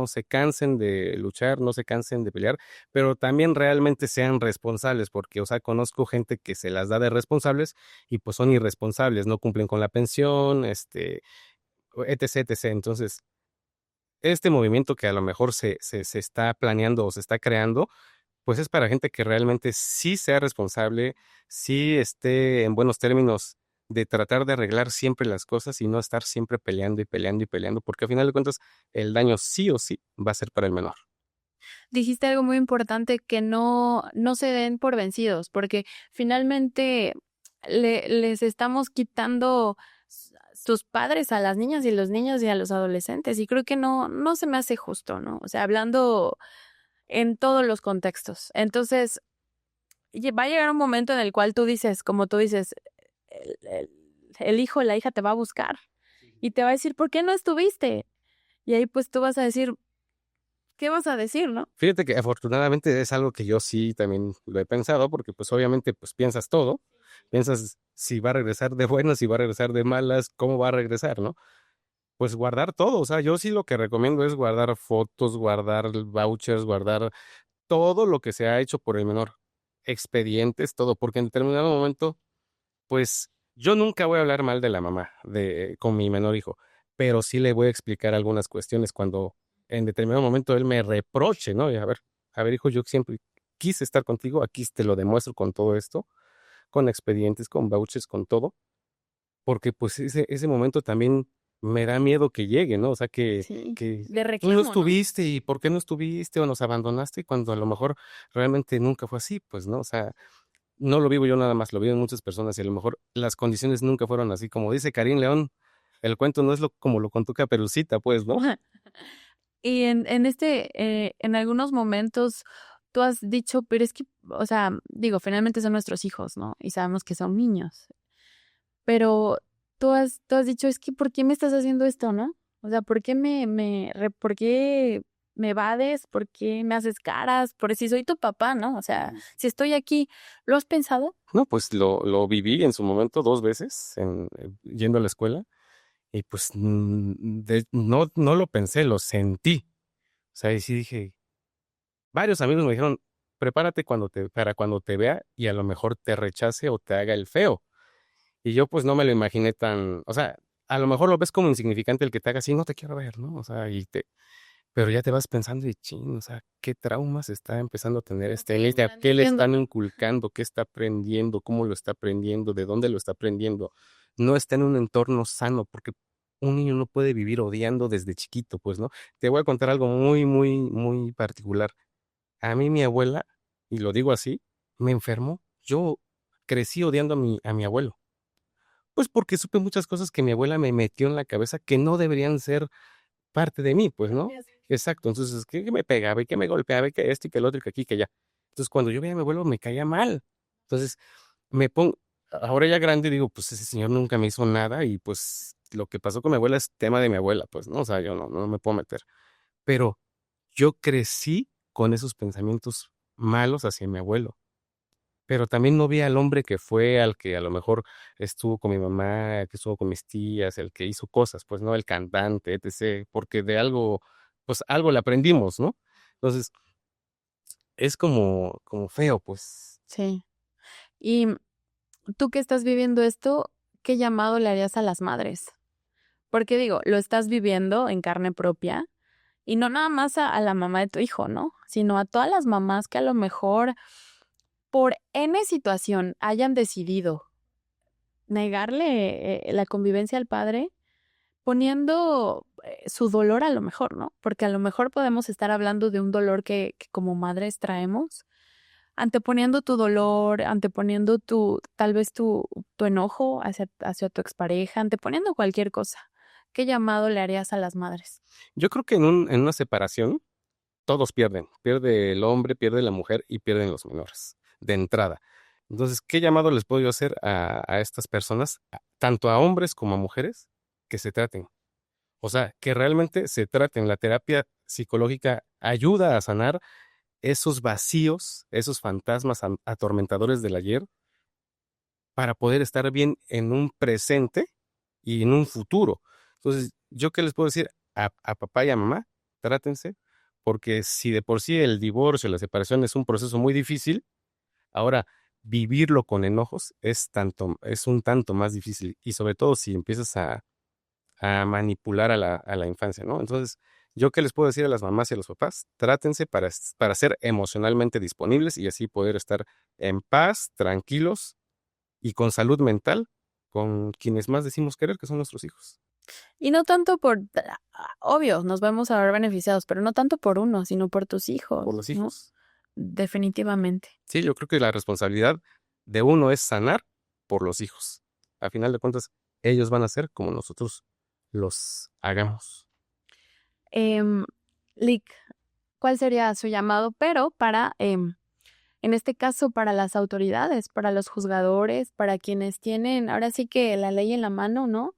se cansen de luchar, no se cansen de pelear, pero también realmente sean responsables, porque, o sea, conozco gente que se las da de responsables y pues son irresponsables, no cumplen con la pensión, etc, etc. Entonces, este movimiento que a lo mejor se está planeando o se está creando, pues es para gente que realmente sí sea responsable, sí esté en buenos términos de tratar de arreglar siempre las cosas y no estar siempre peleando y peleando y peleando, porque al final de cuentas el daño sí o sí va a ser para el menor. Dijiste algo muy importante, que no se den por vencidos, porque finalmente les estamos quitando sus padres a las niñas y los niños y a los adolescentes, y creo que no se me hace justo, ¿no? O sea, hablando en todos los contextos. Entonces, va a llegar un momento en el cual tú dices, como tú dices, el, el- el hijo, la hija te va a buscar y te va a decir, ¿por qué no estuviste? Y ahí pues tú vas a decir, ¿qué vas a decir, no? Fíjate que afortunadamente es algo que yo sí también lo he pensado, porque pues obviamente pues piensas todo, piensas si va a regresar de buenas, si va a regresar de malas, cómo va a regresar, ¿no? Pues guardar todo, o sea, yo sí lo que recomiendo es guardar fotos, guardar vouchers, guardar todo lo que se ha hecho por el menor, expedientes, todo, porque en determinado momento, pues yo nunca voy a hablar mal de la mamá con mi menor hijo, pero sí le voy a explicar algunas cuestiones cuando en determinado momento él me reproche, ¿no? Y a ver, hijo, yo siempre quise estar contigo, aquí te lo demuestro con todo esto, con expedientes, con vouchers, con todo, porque pues ese momento también me da miedo que llegue, ¿no? O sea, Sí, que de tú no reclamo, ¿no? estuviste y por qué no estuviste o nos abandonaste cuando a lo mejor realmente nunca fue así, pues, ¿no? O sea, no lo vivo yo nada más, lo viven muchas personas y a lo mejor las condiciones nunca fueron así. Como dice Karim León, el cuento no es como lo contó Caperucita, pues, ¿no? Y en algunos momentos tú has dicho, pero es que, o sea, digo, finalmente son nuestros hijos, ¿no? Y sabemos que son niños, pero tú has dicho, es que, ¿por qué me estás haciendo esto, no? O sea, ¿por qué por qué me evades? ¿Por qué me haces caras? Por si soy tu papá, ¿no? O sea, si estoy aquí, ¿lo has pensado? No, pues lo viví en su momento 2 veces yendo a la escuela y pues no lo pensé, lo sentí. O sea, y sí dije, varios amigos me dijeron, prepárate para cuando te vea y a lo mejor te rechace o te haga el feo. Y yo pues no me lo imaginé tan, o sea, a lo mejor lo ves como insignificante el que te haga así, no te quiero ver, ¿no? O sea, pero ya te vas pensando y ching, o sea, qué traumas está empezando a tener Están qué le diciendo, están ¿no? inculcando, qué está aprendiendo, cómo lo está aprendiendo, de dónde lo está aprendiendo. No está en un entorno sano, porque un niño no puede vivir odiando desde chiquito, pues, ¿no? Te voy a contar algo muy, muy, muy particular. A mí mi abuela, y lo digo así, me enfermó. Yo crecí odiando a mi abuelo. Pues porque supe muchas cosas que mi abuela me metió en la cabeza que no deberían ser parte de mí, pues, ¿no? Exacto. Entonces, que me pegaba y que me golpeaba y que esto y que el otro y que aquí y que allá. Entonces, cuando yo veía a mi abuelo me caía mal. Entonces, me pongo, ahora ya grande digo, pues ese señor nunca me hizo nada y pues lo que pasó con mi abuela es tema de mi abuela, pues, ¿no? O sea, yo no me puedo meter. Pero yo crecí con esos pensamientos malos hacia mi abuelo. Pero también no vi al hombre que fue, al que a lo mejor estuvo con mi mamá, que estuvo con mis tías, el que hizo cosas, pues, ¿no? El cantante, etc., porque de algo, pues, algo le aprendimos, ¿no? Entonces, es como feo, pues. Sí. Y tú que estás viviendo esto, ¿qué llamado le harías a las madres? Porque digo, lo estás viviendo en carne propia y no nada más a la mamá de tu hijo, ¿no? Sino a todas las mamás que a lo mejor por N situación hayan decidido negarle la convivencia al padre, poniendo su dolor a lo mejor, ¿no? Porque a lo mejor podemos estar hablando de un dolor que como madres traemos, anteponiendo tu dolor, anteponiendo tal vez tu enojo hacia tu expareja, anteponiendo cualquier cosa. ¿Qué llamado le harías a las madres? Yo creo que en una separación todos pierden. Pierde el hombre, pierde la mujer y pierden los menores, de entrada. Entonces, ¿qué llamado les puedo yo hacer a estas personas, tanto a hombres como a mujeres, que se traten? O sea, que realmente se traten. La terapia psicológica ayuda a sanar esos vacíos, esos fantasmas atormentadores del ayer, para poder estar bien en un presente y en un futuro. Entonces, ¿yo qué les puedo decir a papá y a mamá? Trátense, porque si de por sí el divorcio, la separación es un proceso muy difícil, ahora vivirlo con enojos es un tanto más difícil, y sobre todo si empiezas a manipular a la infancia, ¿no? Entonces, ¿yo qué les puedo decir a las mamás y a los papás? Trátense para ser emocionalmente disponibles y así poder estar en paz, tranquilos y con salud mental con quienes más decimos querer, que son nuestros hijos. Y no tanto obvio, nos vamos a ver beneficiados, pero no tanto por uno, sino por tus hijos, Por los ¿no? hijos. Definitivamente. Sí, yo creo que la responsabilidad de uno es sanar por los hijos. A final de cuentas, ellos van a ser como nosotros los hagamos. Em, Lick, ¿cuál sería su llamado? Pero en este caso, para las autoridades, para los juzgadores, para quienes tienen ahora sí que la ley en la mano, ¿no?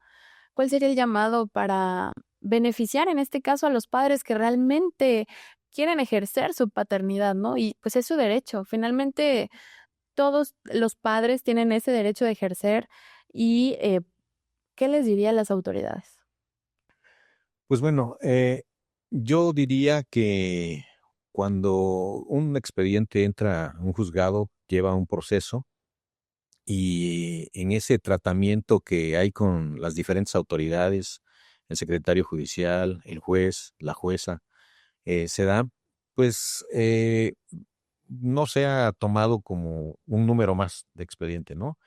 ¿Cuál sería el llamado para beneficiar en este caso a los padres que realmente quieren ejercer su paternidad, ¿no? Y pues es su derecho. Finalmente, todos los padres tienen ese derecho de ejercer y ¿qué les diría a las autoridades? Pues bueno, yo diría que cuando un expediente entra a un juzgado, lleva un proceso y en ese tratamiento que hay con las diferentes autoridades, el secretario judicial, el juez, la jueza, se da, pues no se ha tomado como un número más de expediente, ¿no?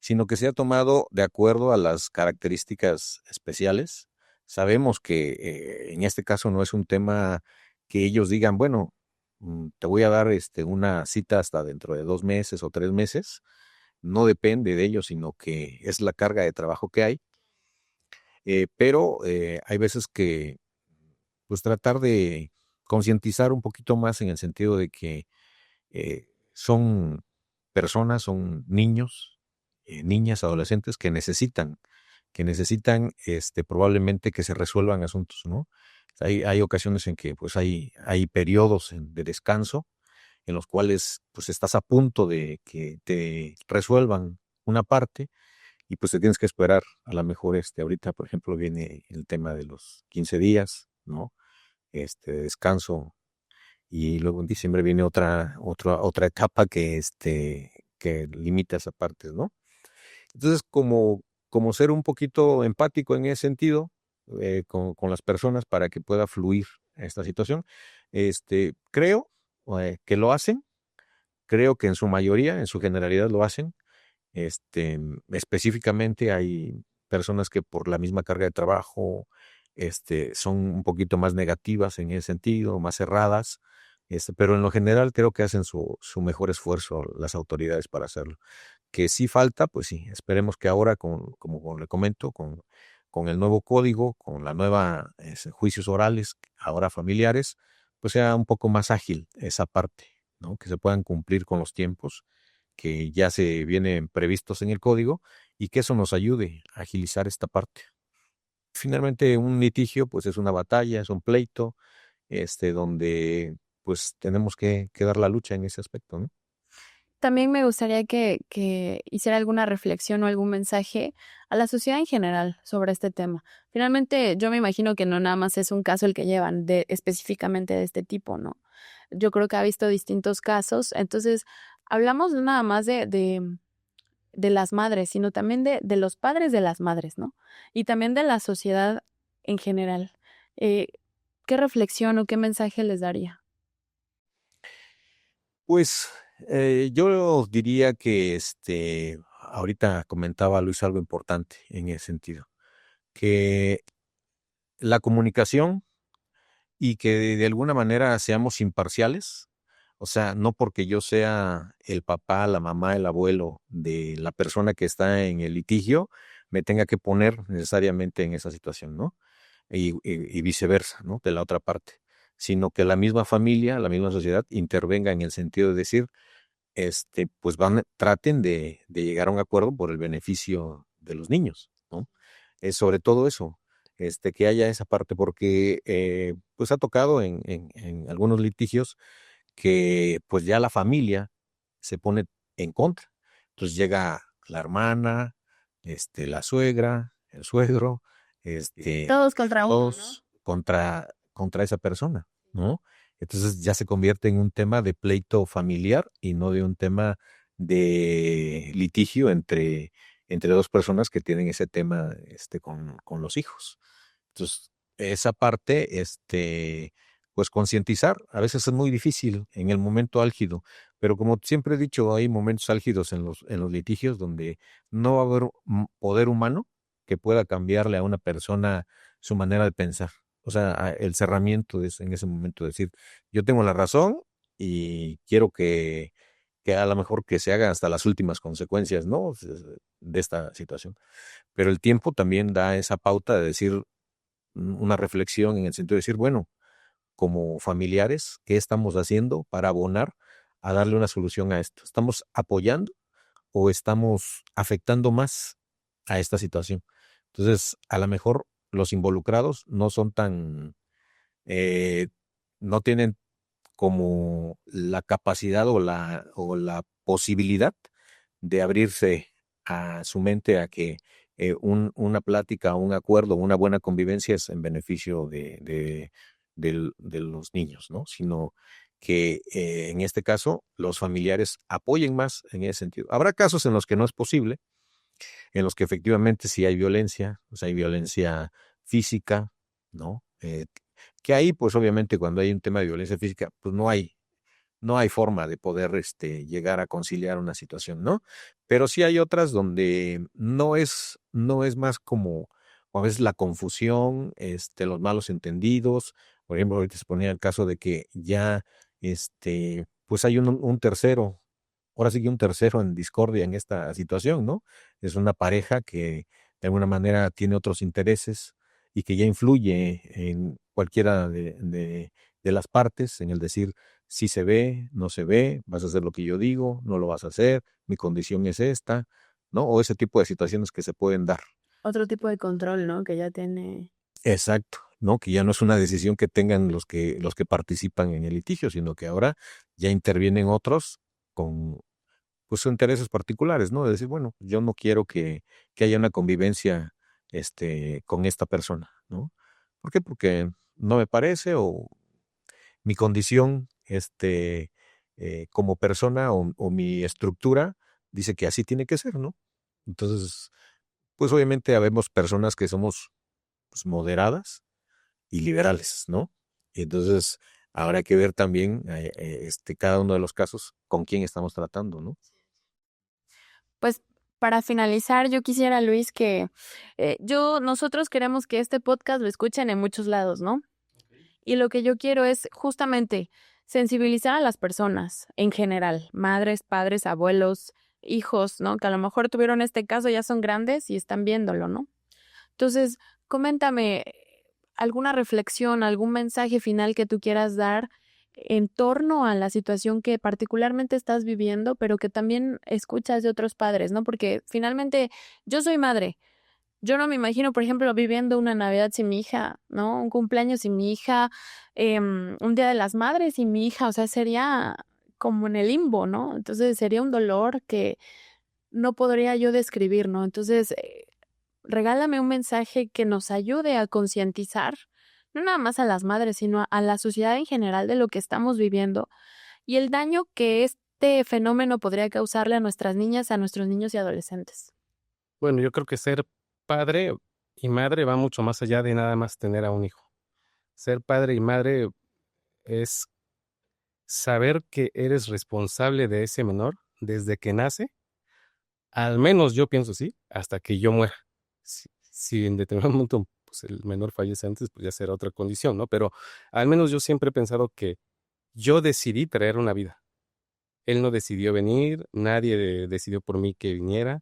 Sino que se ha tomado de acuerdo a las características especiales. Sabemos que en este caso no es un tema que ellos digan, bueno, te voy a dar una cita hasta dentro de 2 meses o 3 meses. No depende de ellos, sino que es la carga de trabajo que hay. Pero hay veces que, pues, tratar de concientizar un poquito más en el sentido de que son personas, son niños, niñas, adolescentes que necesitan probablemente que se resuelvan asuntos, ¿no? Hay ocasiones en que pues hay periodos de descanso en los cuales pues estás a punto de que te resuelvan una parte y pues te tienes que esperar. A lo mejor ahorita, por ejemplo, viene el tema de los 15 días, ¿no? De descanso, y luego en diciembre viene otra etapa que limita esa parte, ¿no? Entonces, como ser un poquito empático en ese sentido, con las personas para que pueda fluir esta situación, creo que lo hacen, creo que en su mayoría, en su generalidad lo hacen. Específicamente hay personas que por la misma carga de trabajo, son un poquito más negativas en ese sentido, más cerradas, pero en lo general creo que hacen su mejor esfuerzo las autoridades para hacerlo. Que sí falta, pues sí, esperemos que ahora, como le comento, con el nuevo código, con la nueva juicios orales, ahora familiares, pues sea un poco más ágil esa parte, ¿no? Que se puedan cumplir con los tiempos que ya se vienen previstos en el código y que eso nos ayude a agilizar esta parte. Finalmente, un litigio, pues es una batalla, es un pleito, donde pues tenemos que dar la lucha en ese aspecto, ¿no? También me gustaría que hiciera alguna reflexión o algún mensaje a la sociedad en general sobre este tema. Finalmente, yo me imagino que no nada más es un caso el que llevan específicamente de este tipo, ¿no? Yo creo que ha visto distintos casos. Entonces, hablamos no nada más de las madres, sino también de los padres de las madres, ¿no? Y también de la sociedad en general. Eh, ¿Qué reflexión o qué mensaje les daría? Pues yo diría que ahorita comentaba Luis algo importante en ese sentido, que la comunicación y que de alguna manera seamos imparciales, o sea, no porque yo sea el papá, la mamá, el abuelo de la persona que está en el litigio, me tenga que poner necesariamente en esa situación, ¿no? Y viceversa, ¿no? De la otra parte, sino que la misma familia, la misma sociedad intervenga en el sentido de decir, pues traten de llegar a un acuerdo por el beneficio de los niños, ¿no? Es sobre todo eso, que haya esa parte, porque pues ha tocado en algunos litigios que pues ya la familia se pone en contra. Entonces llega la hermana, la suegra, el suegro, Todos contra uno, ¿no? todos contra esa persona, ¿no? Entonces ya se convierte en un tema de pleito familiar y no de un tema de litigio entre dos personas que tienen ese tema con los hijos. Entonces, esa parte, pues concientizar, a veces es muy difícil en el momento álgido, pero como siempre he dicho, hay momentos álgidos en los litigios donde no va a haber poder humano que pueda cambiarle a una persona su manera de pensar. O sea, el cerramiento es en ese momento decir, yo tengo la razón y quiero que a lo mejor que se hagan hasta las últimas consecuencias, ¿no? De esta situación. Pero el tiempo también da esa pauta de decir una reflexión en el sentido de decir, bueno, como familiares, ¿qué estamos haciendo para abonar a darle una solución a esto? ¿Estamos apoyando o estamos afectando más a esta situación? Entonces, a lo mejor los involucrados no son no tienen como la capacidad o la posibilidad de abrirse a su mente a que una plática, un acuerdo, una buena convivencia es en beneficio de los niños, ¿no? Sino que en este caso los familiares apoyen más en ese sentido. Habrá casos en los que no es posible, en los que efectivamente sí hay violencia, o sea, hay violencia física, ¿no? Que ahí, pues obviamente cuando hay un tema de violencia física, pues no hay forma de poder llegar a conciliar una situación, ¿no? Pero sí hay otras donde no es más como, o a veces la confusión, los malos entendidos. Por ejemplo, ahorita se ponía el caso de que ya, pues hay un tercero, ahora sí que un tercero en discordia en esta situación, ¿no? Es una pareja que de alguna manera tiene otros intereses y que ya influye en cualquiera de las partes, en el decir, si se ve, no se ve, vas a hacer lo que yo digo, no lo vas a hacer, mi condición es esta, ¿no? O ese tipo de situaciones que se pueden dar. Otro tipo de control, ¿no? Que ya tiene. Exacto, ¿no? Que ya no es una decisión que tengan los que participan en el litigio, sino que ahora ya intervienen otros con pues intereses particulares, ¿no? De decir, bueno, yo no quiero que haya una convivencia con esta persona, ¿no? ¿Por qué? Porque no me parece o mi condición como persona o mi estructura dice que así tiene que ser, ¿no? Entonces, pues obviamente habemos personas que somos pues, moderadas y liberales, ¿no? Y entonces habrá que ver también cada uno de los casos con quién estamos tratando, ¿no? Pues para finalizar, yo quisiera, Luis, que nosotros queremos que este podcast lo escuchen en muchos lados, ¿no? Y lo que yo quiero es justamente sensibilizar a las personas en general, madres, padres, abuelos, hijos, ¿no? Que a lo mejor tuvieron este caso, ya son grandes y están viéndolo, ¿no? Entonces, coméntame alguna reflexión, algún mensaje final que tú quieras dar en torno a la situación que particularmente estás viviendo, pero que también escuchas de otros padres, ¿no? Porque finalmente yo soy madre. Yo no me imagino, por ejemplo, viviendo una Navidad sin mi hija, ¿no? Un cumpleaños sin mi hija, un Día de las Madres sin mi hija, o sea, sería como en el limbo, ¿no? Entonces sería un dolor que no podría yo describir, ¿no? Entonces, regálame un mensaje que nos ayude a concientizar, no nada más a las madres, sino a la sociedad en general de lo que estamos viviendo y el daño que este fenómeno podría causarle a nuestras niñas, a nuestros niños y adolescentes. Bueno, yo creo que ser padre y madre va mucho más allá de nada más tener a un hijo. Ser padre y madre es saber que eres responsable de ese menor desde que nace, al menos yo pienso así, hasta que yo muera. Si en determinado momento pues, el menor fallece antes, pues ya será otra condición, ¿no? Pero al menos yo siempre he pensado que yo decidí traer una vida. Él no decidió venir, nadie decidió por mí que viniera.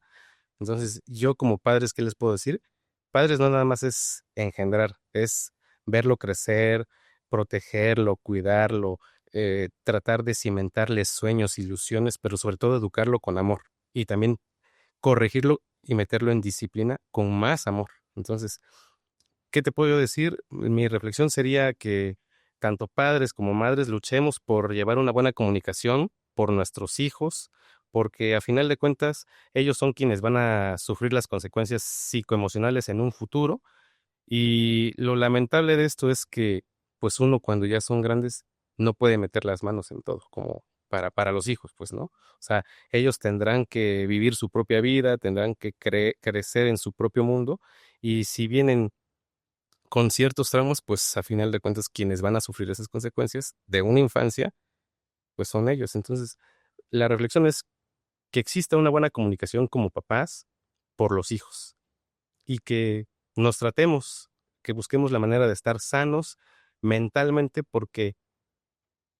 Entonces, yo como padres, ¿qué les puedo decir? Padres no nada más es engendrar, es verlo crecer, protegerlo, cuidarlo, tratar de cimentarle sueños, ilusiones, pero sobre todo educarlo con amor y también corregirlo y meterlo en disciplina con más amor. Entonces, ¿qué te puedo decir? Mi reflexión sería que tanto padres como madres luchemos por llevar una buena comunicación por nuestros hijos, porque a final de cuentas ellos son quienes van a sufrir las consecuencias psicoemocionales en un futuro. Y lo lamentable de esto es que pues uno cuando ya son grandes no puede meter las manos en todo, como para los hijos, pues, ¿no? O sea, ellos tendrán que vivir su propia vida, tendrán que crecer en su propio mundo, y si vienen con ciertos traumas, pues a final de cuentas quienes van a sufrir esas consecuencias de una infancia, pues son ellos. Entonces, la reflexión es que exista una buena comunicación como papás por los hijos y que nos tratemos, que busquemos la manera de estar sanos mentalmente, porque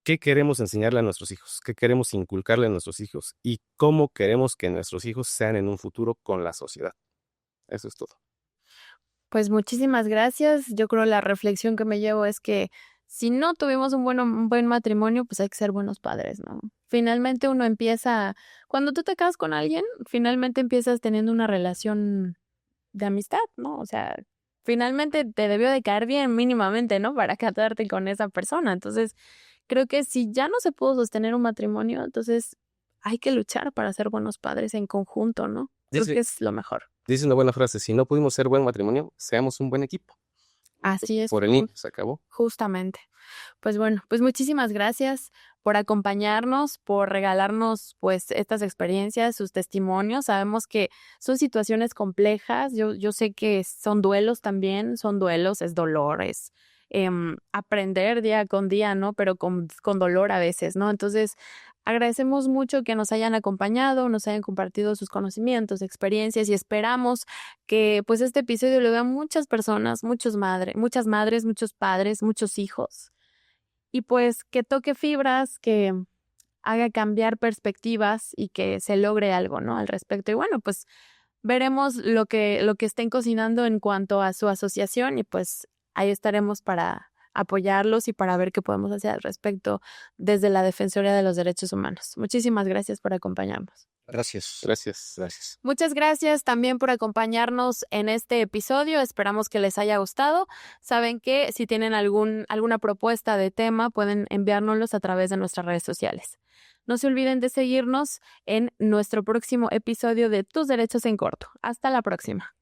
¿qué queremos enseñarle a nuestros hijos? ¿Qué queremos inculcarle a nuestros hijos? ¿Y cómo queremos que nuestros hijos sean en un futuro con la sociedad? Eso es todo. Pues muchísimas gracias. Yo creo la reflexión que me llevo es que si no tuvimos un buen matrimonio, pues hay que ser buenos padres, ¿no? Finalmente uno empieza, cuando tú te casas con alguien, finalmente empiezas teniendo una relación de amistad, ¿no? O sea, finalmente te debió de caer bien mínimamente, ¿no? Para casarte con esa persona. Entonces, creo que si ya no se pudo sostener un matrimonio, entonces hay que luchar para ser buenos padres en conjunto, ¿no? Creo Dice, que es lo mejor. dice una buena frase: si no pudimos ser buen matrimonio, seamos un buen equipo. Así es. Por el niño, se acabó. Justamente. Pues bueno, pues muchísimas gracias por acompañarnos, por regalarnos pues estas experiencias, sus testimonios. Sabemos que son situaciones complejas. Yo sé que son duelos también, son duelos, es dolor, es aprender día con día, ¿no? Pero con dolor a veces, ¿no? Entonces, agradecemos mucho que nos hayan acompañado, nos hayan compartido sus conocimientos, experiencias y esperamos que pues este episodio lo vean muchas personas, muchas madres, muchos padres, muchos hijos. Y pues que toque fibras, que haga cambiar perspectivas y que se logre algo, ¿no? Al respecto. Y bueno, pues veremos lo que estén cocinando en cuanto a su asociación y pues ahí estaremos para apoyarlos y para ver qué podemos hacer al respecto desde la Defensoría de los Derechos Humanos. Muchísimas gracias por acompañarnos. Gracias. Gracias. Muchas gracias también por acompañarnos en este episodio. Esperamos que les haya gustado. Saben que si tienen alguna propuesta de tema, pueden enviárnoslos a través de nuestras redes sociales. No se olviden de seguirnos en nuestro próximo episodio de Tus Derechos en Corto. Hasta la próxima.